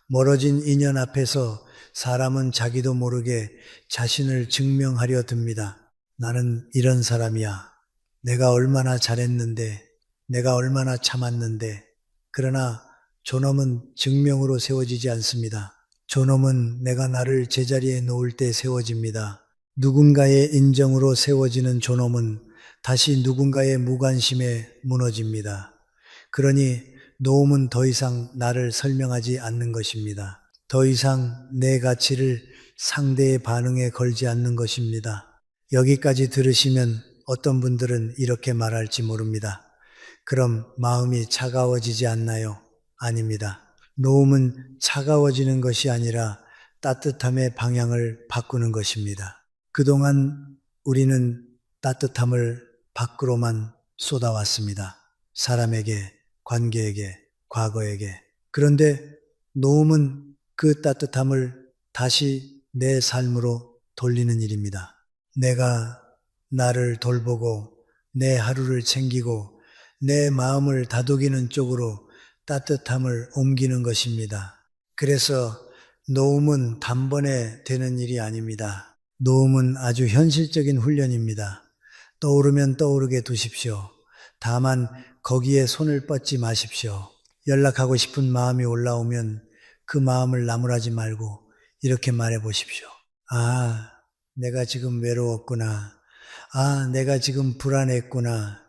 멀어진 인연 앞에서 사람은 자기도 모르게 자신을 증명하려 듭니다. 나는 이런 사람이야. 내가 얼마나 잘했는데, 내가 얼마나 참았는데. 그러나 존엄은 증명으로 세워지지 않습니다. 존엄은 내가 나를 제자리에 놓을 때 세워집니다. 누군가의 인정으로 세워지는 존엄은 다시 누군가의 무관심에 무너집니다. 그러니 놓음은 더 이상 나를 설명하지 않는 것입니다. 더 이상 내 가치를 상대의 반응에 걸지 않는 것입니다. 여기까지 들으시면 어떤 분들은 이렇게 말할지 모릅니다. 그럼 마음이 차가워지지 않나요? 아닙니다. 놓음은 차가워지는 것이 아니라 따뜻함의 방향을 바꾸는 것입니다. 그동안 우리는 따뜻함을 밖으로만 쏟아왔습니다. 사람에게, 관계에게, 과거에게. 그런데 놓음은 그 따뜻함을 다시 내 삶으로 돌리는 일입니다. 내가 나를 돌보고 내 하루를 챙기고 내 마음을 다독이는 쪽으로 따뜻함을 옮기는 것입니다. 그래서 놓음은 단번에 되는 일이 아닙니다. 노음은 아주 현실적인 훈련입니다. 떠오르면 떠오르게 두십시오. 다만 거기에 손을 뻗지 마십시오. 연락하고 싶은 마음이 올라오면 그 마음을 나무라지 말고 이렇게 말해 보십시오. 아, 내가 지금 외로웠구나. 아, 내가 지금 불안했구나.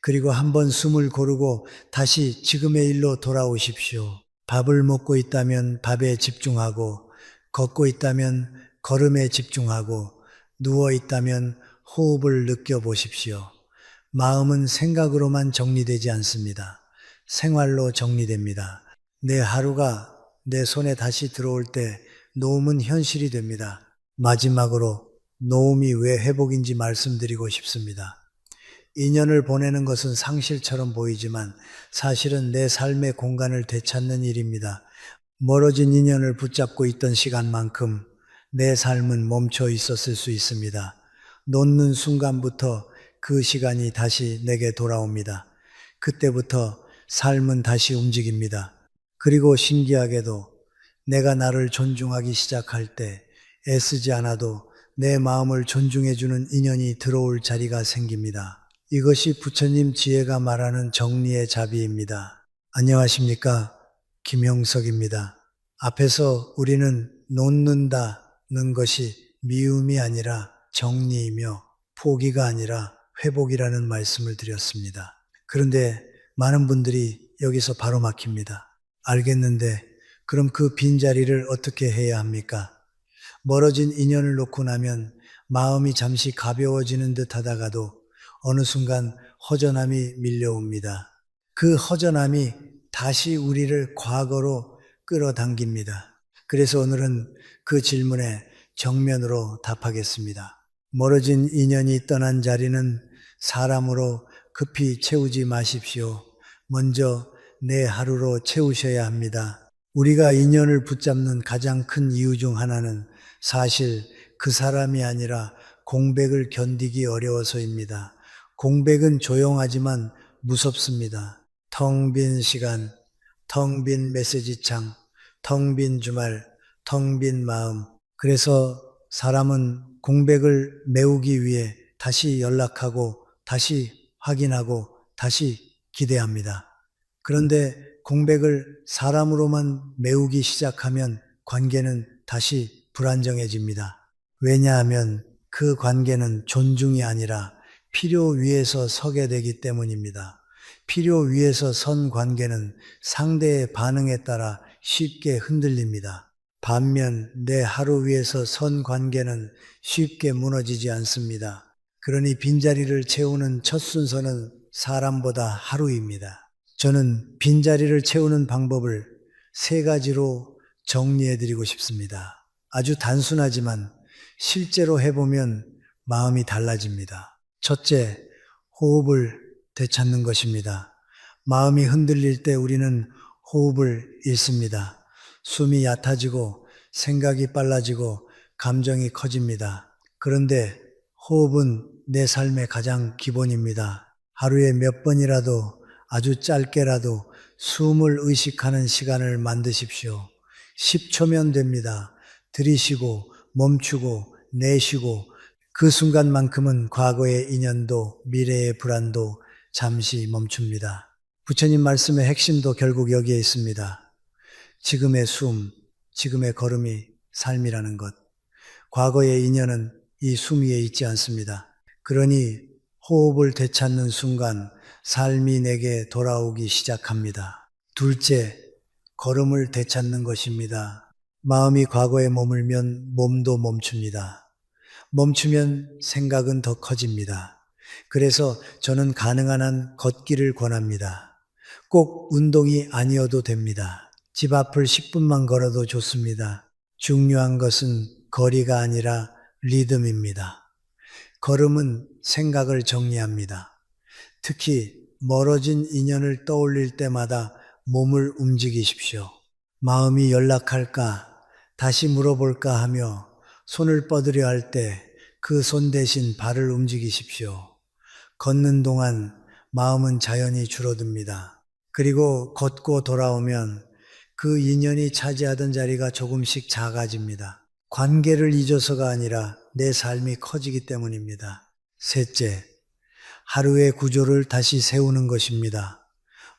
그리고 한번 숨을 고르고 다시 지금의 일로 돌아오십시오. 밥을 먹고 있다면 밥에 집중하고, 걷고 있다면 걸음에 집중하고, 누워 있다면 호흡을 느껴보십시오. 마음은 생각으로만 정리되지 않습니다. 생활로 정리됩니다. 내 하루가 내 손에 다시 들어올 때 노움은 현실이 됩니다. 마지막으로 노움이 왜 회복인지 말씀드리고 싶습니다. 인연을 보내는 것은 상실처럼 보이지만 사실은 내 삶의 공간을 되찾는 일입니다. 멀어진 인연을 붙잡고 있던 시간만큼 내 삶은 멈춰 있었을 수 있습니다. 놓는 순간부터 그 시간이 다시 내게 돌아옵니다. 그때부터 삶은 다시 움직입니다. 그리고 신기하게도 내가 나를 존중하기 시작할 때 애쓰지 않아도 내 마음을 존중해주는 인연이 들어올 자리가 생깁니다. 이것이 부처님 지혜가 말하는 정리의 자비입니다. 안녕하십니까? 김형석입니다. 앞에서 우리는 놓는다는 것이 미움이 아니라 정리이며 포기가 아니라 회복이라는 말씀을 드렸습니다. 그런데 많은 분들이 여기서 바로 막힙니다. 알겠는데 그럼 그 빈자리를 어떻게 해야 합니까? 멀어진 인연을 놓고 나면 마음이 잠시 가벼워지는 듯 하다가도 어느 순간 허전함이 밀려옵니다. 그 허전함이 다시 우리를 과거로 끌어당깁니다. 그래서 오늘은 그 질문에 정면으로 답하겠습니다. 멀어진 인연이 떠난 자리는 사람으로 급히 채우지 마십시오. 먼저 내 하루로 채우셔야 합니다. 우리가 인연을 붙잡는 가장 큰 이유 중 하나는 사실 그 사람이 아니라 공백을 견디기 어려워서입니다. 공백은 조용하지만 무섭습니다. 텅 빈 시간, 텅 빈 메시지창, 텅 빈 주말, 텅 빈 마음. 그래서 사람은 공백을 메우기 위해 다시 연락하고, 다시 확인하고, 다시 기대합니다. 그런데 공백을 사람으로만 메우기 시작하면 관계는 다시 불안정해집니다. 왜냐하면 그 관계는 존중이 아니라 필요 위에서 서게 되기 때문입니다. 필요 위에서 선 관계는 상대의 반응에 따라 쉽게 흔들립니다. 반면 내 하루 위에서 선 관계는 쉽게 무너지지 않습니다. 그러니 빈자리를 채우는 첫 순서는 사람보다 하루입니다. 저는 빈자리를 채우는 방법을 3가지로 정리해 드리고 싶습니다. 아주 단순하지만 실제로 해보면 마음이 달라집니다. 첫째, 호흡을 되찾는 것입니다. 마음이 흔들릴 때 우리는 호흡을 잃습니다. 숨이 얕아지고 생각이 빨라지고 감정이 커집니다. 그런데 호흡은 내 삶의 가장 기본입니다. 하루에 몇 번이라도 아주 짧게라도 숨을 의식하는 시간을 만드십시오. 10초면 됩니다. 들이쉬고 멈추고 내쉬고 그 순간만큼은 과거의 인연도 미래의 불안도 잠시 멈춥니다. 부처님 말씀의 핵심도 결국 여기에 있습니다. 지금의 숨, 지금의 걸음이 삶이라는 것. 과거의 인연은 이 숨 위에 있지 않습니다. 그러니 호흡을 되찾는 순간 삶이 내게 돌아오기 시작합니다. 둘째, 걸음을 되찾는 것입니다. 마음이 과거에 머물면 몸도 멈춥니다. 멈추면 생각은 더 커집니다. 그래서 저는 가능한 한 걷기를 권합니다. 꼭 운동이 아니어도 됩니다. 집 앞을 10분만 걸어도 좋습니다. 중요한 것은 거리가 아니라 리듬입니다. 걸음은 생각을 정리합니다. 특히 멀어진 인연을 떠올릴 때마다 몸을 움직이십시오. 마음이 연락할까, 다시 물어볼까 하며 손을 뻗으려 할 때 그 손 대신 발을 움직이십시오. 걷는 동안 마음은 자연히 줄어듭니다. 그리고 걷고 돌아오면 그 인연이 차지하던 자리가 조금씩 작아집니다. 관계를 잊어서가 아니라 내 삶이 커지기 때문입니다. 셋째, 하루의 구조를 다시 세우는 것입니다.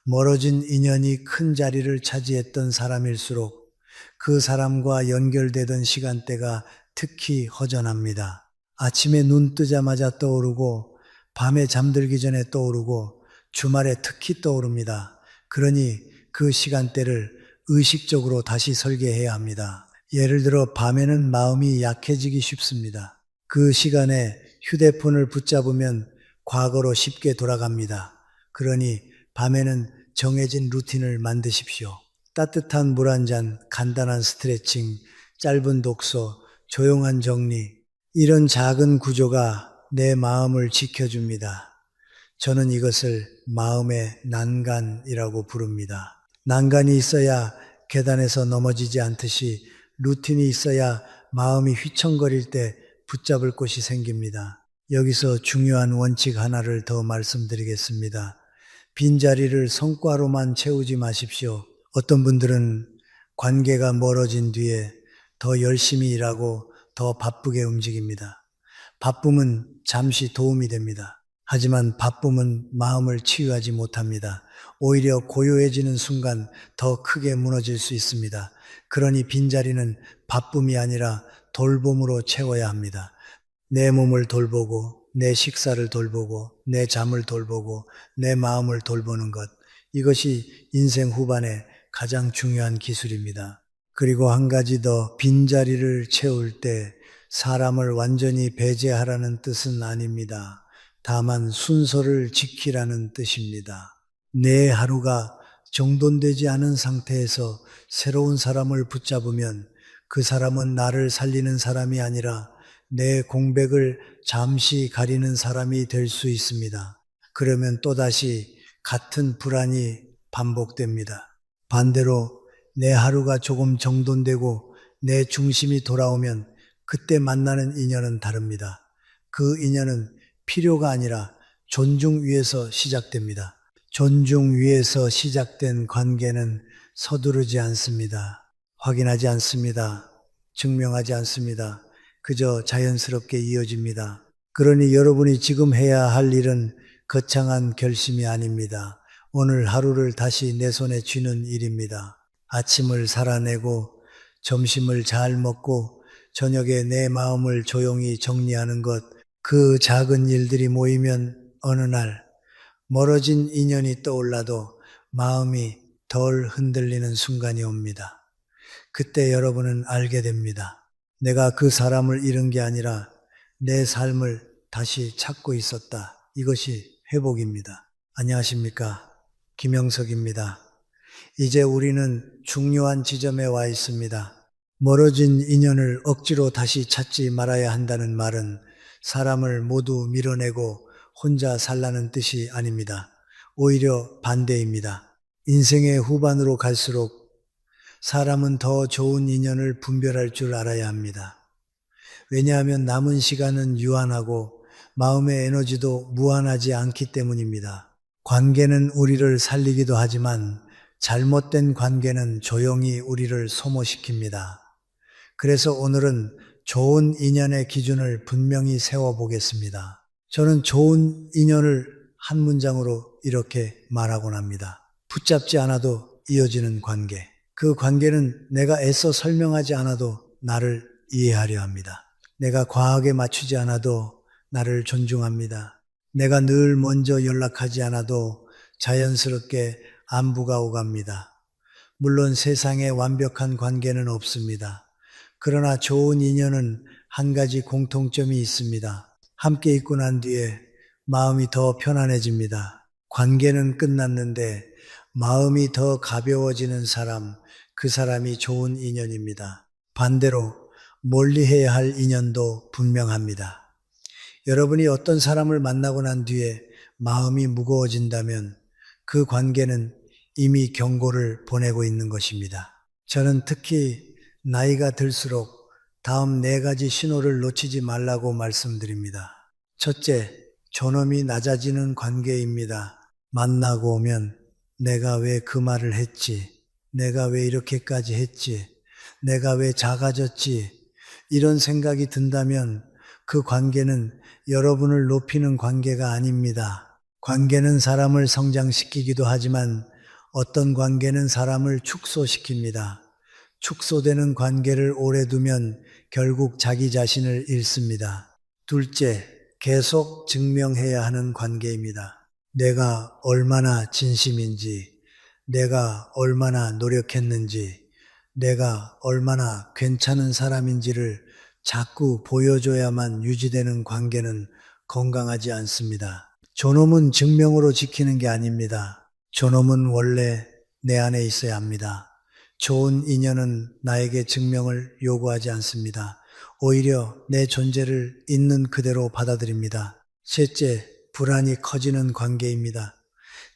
멀어진 인연이 큰 자리를 차지했던 사람일수록 그 사람과 연결되던 시간대가 특히 허전합니다. 아침에 눈 뜨자마자 떠오르고 밤에 잠들기 전에 떠오르고 주말에 특히 떠오릅니다. 그러니 그 시간대를 의식적으로 다시 설계해야 합니다. 예를 들어 밤에는 마음이 약해지기 쉽습니다. 그 시간에 휴대폰을 붙잡으면 과거로 쉽게 돌아갑니다. 그러니 밤에는 정해진 루틴을 만드십시오. 따뜻한 물 한 잔, 간단한 스트레칭, 짧은 독서, 조용한 정리, 이런 작은 구조가 내 마음을 지켜줍니다. 저는 이것을 마음의 난간이라고 부릅니다. 난간이 있어야 계단에서 넘어지지 않듯이 루틴이 있어야 마음이 휘청거릴 때 붙잡을 곳이 생깁니다. 여기서 중요한 원칙 하나를 더 말씀드리겠습니다. 빈자리를 성과로만 채우지 마십시오. 어떤 분들은 관계가 멀어진 뒤에 더 열심히 일하고 더 바쁘게 움직입니다. 바쁨은 잠시 도움이 됩니다. 하지만 바쁨은 마음을 치유하지 못합니다. 오히려 고요해지는 순간 더 크게 무너질 수 있습니다. 그러니 빈자리는 바쁨이 아니라 돌봄으로 채워야 합니다. 내 몸을 돌보고, 내 식사를 돌보고, 내 잠을 돌보고, 내 마음을 돌보는 것. 이것이 인생 후반에 가장 중요한 기술입니다. 그리고 한 가지 더, 빈자리를 채울 때 사람을 완전히 배제하라는 뜻은 아닙니다. 다만 순서를 지키라는 뜻입니다. 내 하루가 정돈되지 않은 상태에서 새로운 사람을 붙잡으면 그 사람은 나를 살리는 사람이 아니라 내 공백을 잠시 가리는 사람이 될 수 있습니다. 그러면 또다시 같은 불안이 반복됩니다. 반대로 내 하루가 조금 정돈되고 내 중심이 돌아오면 그때 만나는 인연은 다릅니다. 그 인연은 필요가 아니라 존중 위에서 시작됩니다. 존중 위에서 시작된 관계는 서두르지 않습니다. 확인하지 않습니다. 증명하지 않습니다. 그저 자연스럽게 이어집니다. 그러니 여러분이 지금 해야 할 일은 거창한 결심이 아닙니다. 오늘 하루를 다시 내 손에 쥐는 일입니다. 아침을 살아내고 점심을 잘 먹고 저녁에 내 마음을 조용히 정리하는 것, 그 작은 일들이 모이면 어느 날 멀어진 인연이 떠올라도 마음이 덜 흔들리는 순간이 옵니다. 그때 여러분은 알게 됩니다. 내가 그 사람을 잃은 게 아니라 내 삶을 다시 찾고 있었다. 이것이 회복입니다. 안녕하십니까? 김영석입니다. 이제 우리는 중요한 지점에 와 있습니다. 멀어진 인연을 억지로 다시 찾지 말아야 한다는 말은 사람을 모두 밀어내고 혼자 살라는 뜻이 아닙니다. 오히려 반대입니다. 인생의 후반으로 갈수록 사람은 더 좋은 인연을 분별할 줄 알아야 합니다. 왜냐하면 남은 시간은 유한하고 마음의 에너지도 무한하지 않기 때문입니다. 관계는 우리를 살리기도 하지만 잘못된 관계는 조용히 우리를 소모시킵니다. 그래서 오늘은 좋은 인연의 기준을 분명히 세워보겠습니다. 저는 좋은 인연을 한 문장으로 이렇게 말하곤 합니다. 붙잡지 않아도 이어지는 관계. 그 관계는 내가 애써 설명하지 않아도 나를 이해하려 합니다. 내가 과하게 맞추지 않아도 나를 존중합니다. 내가 늘 먼저 연락하지 않아도 자연스럽게 안부가 오갑니다. 물론 세상에 완벽한 관계는 없습니다. 그러나 좋은 인연은 한 가지 공통점이 있습니다. 함께 있고 난 뒤에 마음이 더 편안해집니다. 관계는 끝났는데 마음이 더 가벼워지는 사람, 그 사람이 좋은 인연입니다. 반대로 멀리해야 할 인연도 분명합니다. 여러분이 어떤 사람을 만나고 난 뒤에 마음이 무거워진다면 그 관계는 이미 경고를 보내고 있는 것입니다. 저는 특히 나이가 들수록 다음 4가지 신호를 놓치지 말라고 말씀드립니다. 첫째, 존엄이 낮아지는 관계입니다. 만나고 오면 내가 왜 그 말을 했지? 내가 왜 이렇게까지 했지? 내가 왜 작아졌지? 이런 생각이 든다면 그 관계는 여러분을 높이는 관계가 아닙니다. 관계는 사람을 성장시키기도 하지만 어떤 관계는 사람을 축소시킵니다. 축소되는 관계를 오래 두면 결국 자기 자신을 잃습니다. 둘째, 계속 증명해야 하는 관계입니다. 내가 얼마나 진심인지, 내가 얼마나 노력했는지, 내가 얼마나 괜찮은 사람인지를 자꾸 보여줘야만 유지되는 관계는 건강하지 않습니다. 존엄은 증명으로 지키는 게 아닙니다. 존엄은 원래 내 안에 있어야 합니다. 좋은 인연은 나에게 증명을 요구하지 않습니다. 오히려 내 존재를 있는 그대로 받아들입니다. 셋째, 불안이 커지는 관계입니다.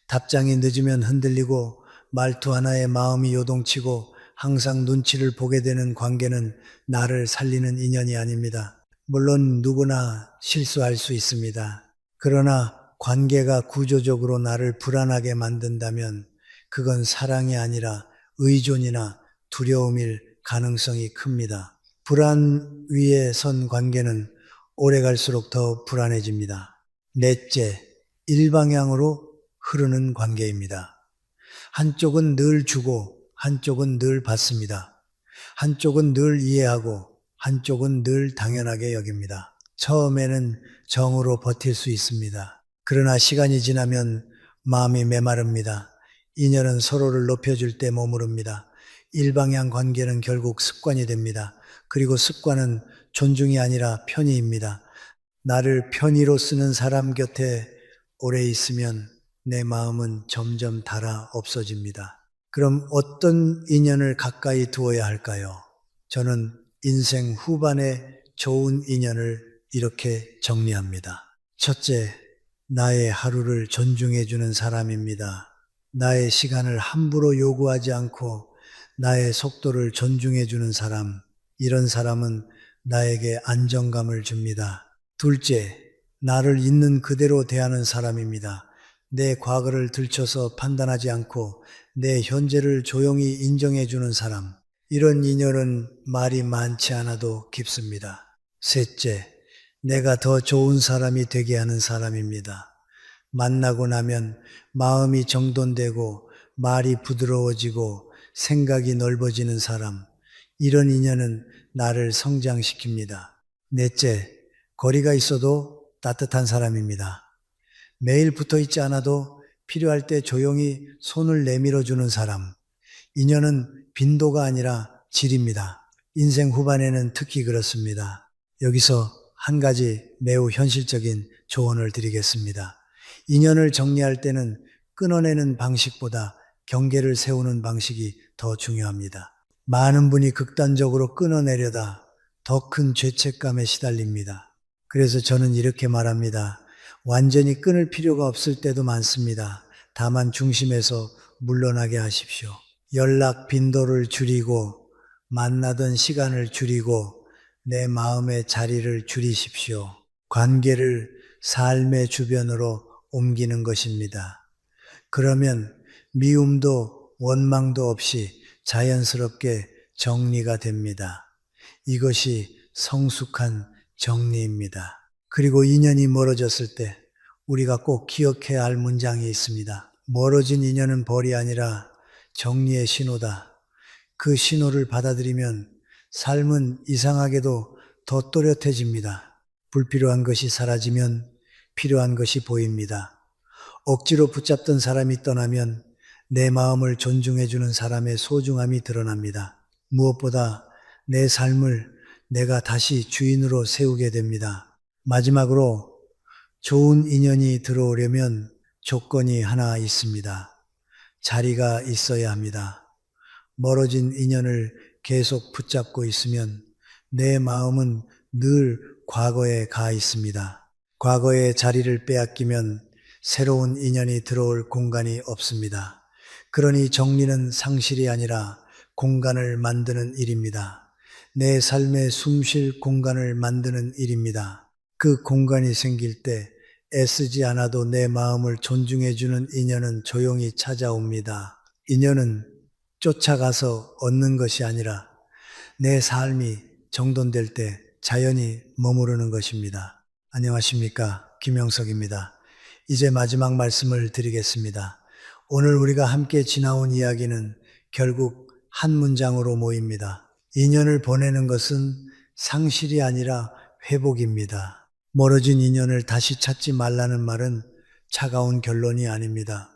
답장이 늦으면 흔들리고 말투 하나에 마음이 요동치고 항상 눈치를 보게 되는 관계는 나를 살리는 인연이 아닙니다. 물론 누구나 실수할 수 있습니다. 그러나 관계가 구조적으로 나를 불안하게 만든다면 그건 사랑이 아니라 의존이나 두려움일 가능성이 큽니다. 불안 위에 선 관계는 오래 갈수록 더 불안해집니다. 넷째, 일방향으로 흐르는 관계입니다. 한쪽은 늘 주고 한쪽은 늘 받습니다. 한쪽은 늘 이해하고 한쪽은 늘 당연하게 여깁니다. 처음에는 정으로 버틸 수 있습니다. 그러나 시간이 지나면 마음이 메마릅니다. 인연은 서로를 높여줄 때 머무릅니다. 일방향 관계는 결국 습관이 됩니다. 그리고 습관은 존중이 아니라 편의입니다. 나를 편의로 쓰는 사람 곁에 오래 있으면 내 마음은 점점 닳아 없어집니다. 그럼 어떤 인연을 가까이 두어야 할까요? 저는 인생 후반에 좋은 인연을 이렇게 정리합니다. 첫째, 나의 하루를 존중해주는 사람입니다. 나의 시간을 함부로 요구하지 않고 나의 속도를 존중해주는 사람, 이런 사람은 나에게 안정감을 줍니다. 둘째, 나를 있는 그대로 대하는 사람입니다. 내 과거를 들춰서 판단하지 않고 내 현재를 조용히 인정해주는 사람, 이런 인연은 말이 많지 않아도 깊습니다. 셋째, 내가 더 좋은 사람이 되게 하는 사람입니다. 만나고 나면 마음이 정돈되고 말이 부드러워지고 생각이 넓어지는 사람, 이런 인연은 나를 성장시킵니다. 넷째, 거리가 있어도 따뜻한 사람입니다. 매일 붙어 있지 않아도 필요할 때 조용히 손을 내밀어 주는 사람. 인연은 빈도가 아니라 질입니다. 인생 후반에는 특히 그렇습니다. 여기서 한 가지 매우 현실적인 조언을 드리겠습니다. 인연을 정리할 때는 끊어내는 방식보다 경계를 세우는 방식이 더 중요합니다. 많은 분이 극단적으로 끊어내려다 더 큰 죄책감에 시달립니다. 그래서 저는 이렇게 말합니다. 완전히 끊을 필요가 없을 때도 많습니다. 다만 중심에서 물러나게 하십시오. 연락 빈도를 줄이고 만나던 시간을 줄이고 내 마음의 자리를 줄이십시오. 관계를 삶의 주변으로 옮기는 것입니다. 그러면 미움도 원망도 없이 자연스럽게 정리가 됩니다. 이것이 성숙한 정리입니다. 그리고 인연이 멀어졌을 때 우리가 꼭 기억해야 할 문장이 있습니다. 멀어진 인연은 벌이 아니라 정리의 신호다. 그 신호를 받아들이면 삶은 이상하게도 더 또렷해집니다. 불필요한 것이 사라지면 필요한 것이 보입니다. 억지로 붙잡던 사람이 떠나면 내 마음을 존중해주는 사람의 소중함이 드러납니다. 무엇보다 내 삶을 내가 다시 주인으로 세우게 됩니다. 마지막으로 좋은 인연이 들어오려면 조건이 하나 있습니다. 자리가 있어야 합니다. 멀어진 인연을 계속 붙잡고 있으면 내 마음은 늘 과거에 가 있습니다. 과거의 자리를 빼앗기면 새로운 인연이 들어올 공간이 없습니다. 그러니 정리는 상실이 아니라 공간을 만드는 일입니다. 내 삶에 숨쉴 공간을 만드는 일입니다. 그 공간이 생길 때 애쓰지 않아도 내 마음을 존중해주는 인연은 조용히 찾아옵니다. 인연은 쫓아가서 얻는 것이 아니라 내 삶이 정돈될 때 자연히 머무르는 것입니다. 안녕하십니까? 김영석입니다. 이제 마지막 말씀을 드리겠습니다. 오늘 우리가 함께 지나온 이야기는 결국 한 문장으로 모입니다. 인연을 보내는 것은 상실이 아니라 회복입니다. 멀어진 인연을 다시 찾지 말라는 말은 차가운 결론이 아닙니다.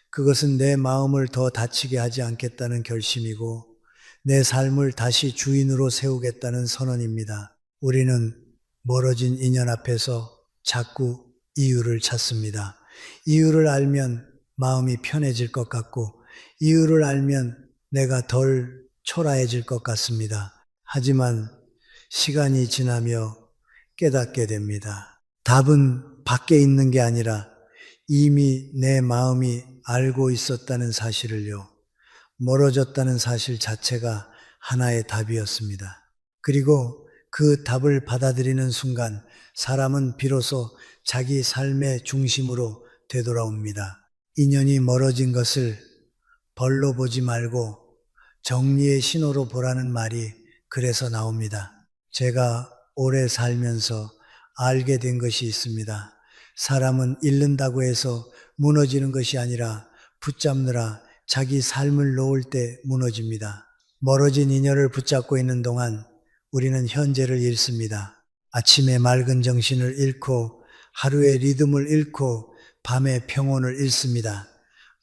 그것은 내 마음을 더 다치게 하지 않겠다는 결심이고 내 삶을 다시 주인으로 세우겠다는 선언입니다. 우리는 멀어진 인연 앞에서 자꾸 이유를 찾습니다. 이유를 알면 마음이 편해질 것 같고 이유를 알면 내가 덜 초라해질 것 같습니다. 하지만 시간이 지나며 깨닫게 됩니다. 답은 밖에 있는 게 아니라 이미 내 마음이 알고 있었다는 사실을요. 멀어졌다는 사실 자체가 하나의 답이었습니다. 그리고 그 답을 받아들이는 순간 사람은 비로소 자기 삶의 중심으로 되돌아옵니다. 인연이 멀어진 것을 벌로 보지 말고 정리의 신호로 보라는 말이 그래서 나옵니다. 제가 오래 살면서 알게 된 것이 있습니다. 사람은 잃는다고 해서 무너지는 것이 아니라 붙잡느라 자기 삶을 놓을 때 무너집니다. 멀어진 인연을 붙잡고 있는 동안 우리는 현재를 잃습니다. 아침의 맑은 정신을 잃고 하루의 리듬을 잃고 밤의 평온을 잃습니다.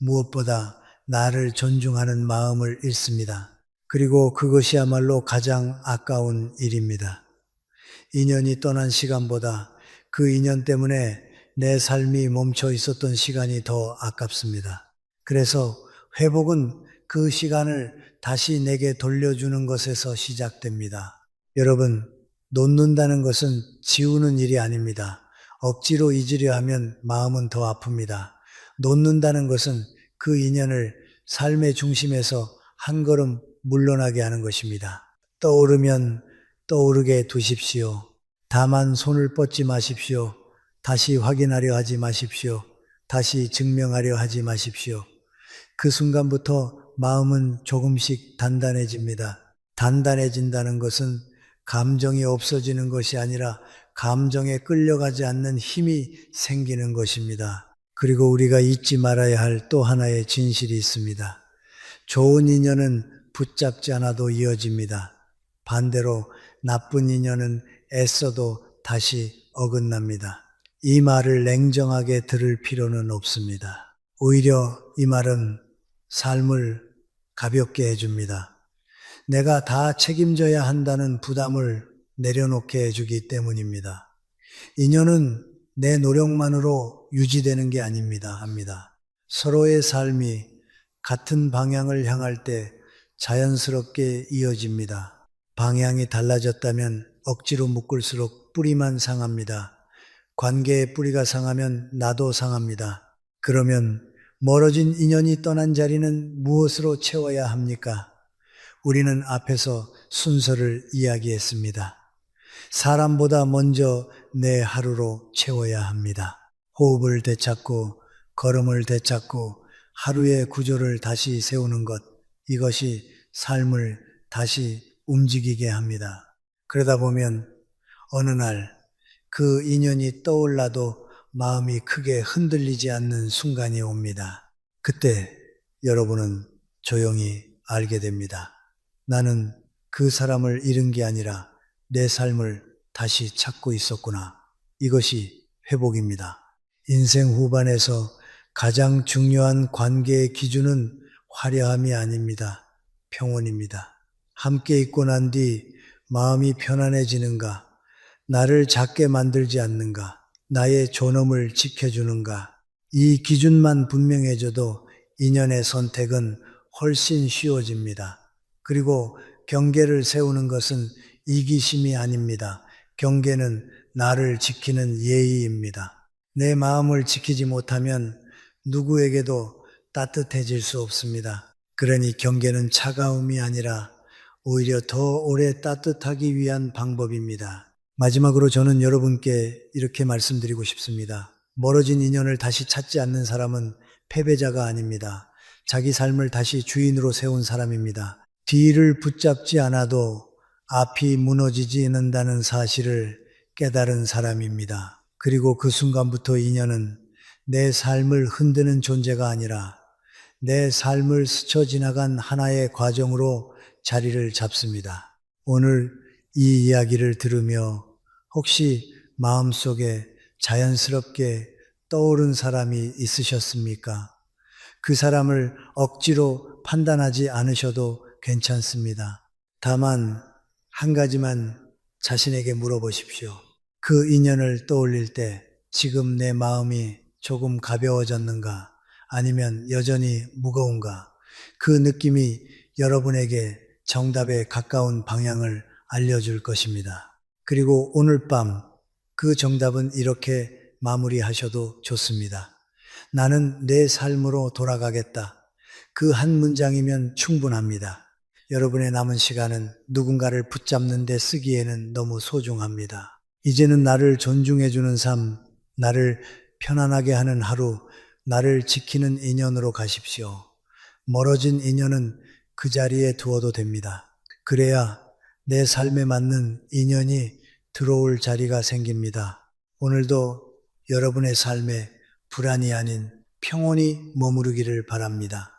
무엇보다 나를 존중하는 마음을 잃습니다. 그리고 그것이야말로 가장 아까운 일입니다. 인연이 떠난 시간보다 그 인연 때문에 내 삶이 멈춰 있었던 시간이 더 아깝습니다. 그래서 회복은 그 시간을 다시 내게 돌려주는 것에서 시작됩니다. 여러분, 놓는다는 것은 지우는 일이 아닙니다. 억지로 잊으려 하면 마음은 더 아픕니다. 놓는다는 것은 그 인연을 삶의 중심에서 한 걸음 물러나게 하는 것입니다. 떠오르면 떠오르게 두십시오. 다만 손을 뻗지 마십시오. 다시 확인하려 하지 마십시오. 다시 증명하려 하지 마십시오. 그 순간부터 마음은 조금씩 단단해집니다. 단단해진다는 것은 감정이 없어지는 것이 아니라 감정에 끌려가지 않는 힘이 생기는 것입니다. 그리고 우리가 잊지 말아야 할 또 하나의 진실이 있습니다. 좋은 인연은 붙잡지 않아도 이어집니다. 반대로 나쁜 인연은 애써도 다시 어긋납니다. 이 말을 냉정하게 들을 필요는 없습니다. 오히려 이 말은 삶을 가볍게 해줍니다. 내가 다 책임져야 한다는 부담을 내려놓게 해주기 때문입니다. 인연은 내 노력만으로 유지되는 게 합니다. 서로의 삶이 같은 방향을 향할 때 자연스럽게 이어집니다. 방향이 달라졌다면 억지로 묶을수록 뿌리만 상합니다. 관계의 뿌리가 상하면 나도 상합니다. 그러면 멀어진 인연이 떠난 자리는 무엇으로 채워야 합니까? 우리는 앞에서 순서를 이야기했습니다. 사람보다 먼저 내 하루로 채워야 합니다. 호흡을 되찾고 걸음을 되찾고 하루의 구조를 다시 세우는 것, 이것이 삶을 다시 움직이게 합니다. 그러다 보면 어느 날 그 인연이 떠올라도 마음이 크게 흔들리지 않는 순간이 옵니다. 그때 여러분은 조용히 알게 됩니다. 나는 그 사람을 잃은 게 아니라 내 삶을 다시 찾고 있었구나. 이것이 회복입니다. 인생 후반에서 가장 중요한 관계의 기준은 화려함이 아닙니다. 평온입니다. 함께 있고 난 뒤 마음이 편안해지는가, 나를 작게 만들지 않는가, 나의 존엄을 지켜주는가, 이 기준만 분명해져도 인연의 선택은 훨씬 쉬워집니다. 그리고 경계를 세우는 것은 이기심이 아닙니다. 경계는 나를 지키는 예의입니다. 내 마음을 지키지 못하면 누구에게도 따뜻해질 수 없습니다. 그러니 경계는 차가움이 아니라 오히려 더 오래 따뜻하기 위한 방법입니다. 마지막으로 저는 여러분께 이렇게 말씀드리고 싶습니다. 멀어진 인연을 다시 찾지 않는 사람은 패배자가 아닙니다. 자기 삶을 다시 주인으로 세운 사람입니다. 뒤를 붙잡지 않아도 앞이 무너지지 않는다는 사실을 깨달은 사람입니다. 그리고 그 순간부터 인연은 내 삶을 흔드는 존재가 아니라 내 삶을 스쳐 지나간 하나의 과정으로 자리를 잡습니다. 오늘 이 이야기를 들으며 혹시 마음속에 자연스럽게 떠오른 사람이 있으셨습니까? 그 사람을 억지로 판단하지 않으셔도 괜찮습니다. 다만 한 가지만 자신에게 물어보십시오. 그 인연을 떠올릴 때 지금 내 마음이 조금 가벼워졌는가? 아니면 여전히 무거운가? 그 느낌이 여러분에게 정답에 가까운 방향을 알려줄 것입니다. 그리고 오늘 밤 그 정답은 이렇게 마무리하셔도 좋습니다. 나는 내 삶으로 돌아가겠다. 그 한 문장이면 충분합니다. 여러분의 남은 시간은 누군가를 붙잡는 데 쓰기에는 너무 소중합니다. 이제는 나를 존중해주는 삶, 나를 편안하게 하는 하루, 나를 지키는 인연으로 가십시오. 멀어진 인연은 그 자리에 두어도 됩니다. 그래야 내 삶에 맞는 인연이 들어올 자리가 생깁니다. 오늘도 여러분의 삶에 불안이 아닌 평온이 머무르기를 바랍니다.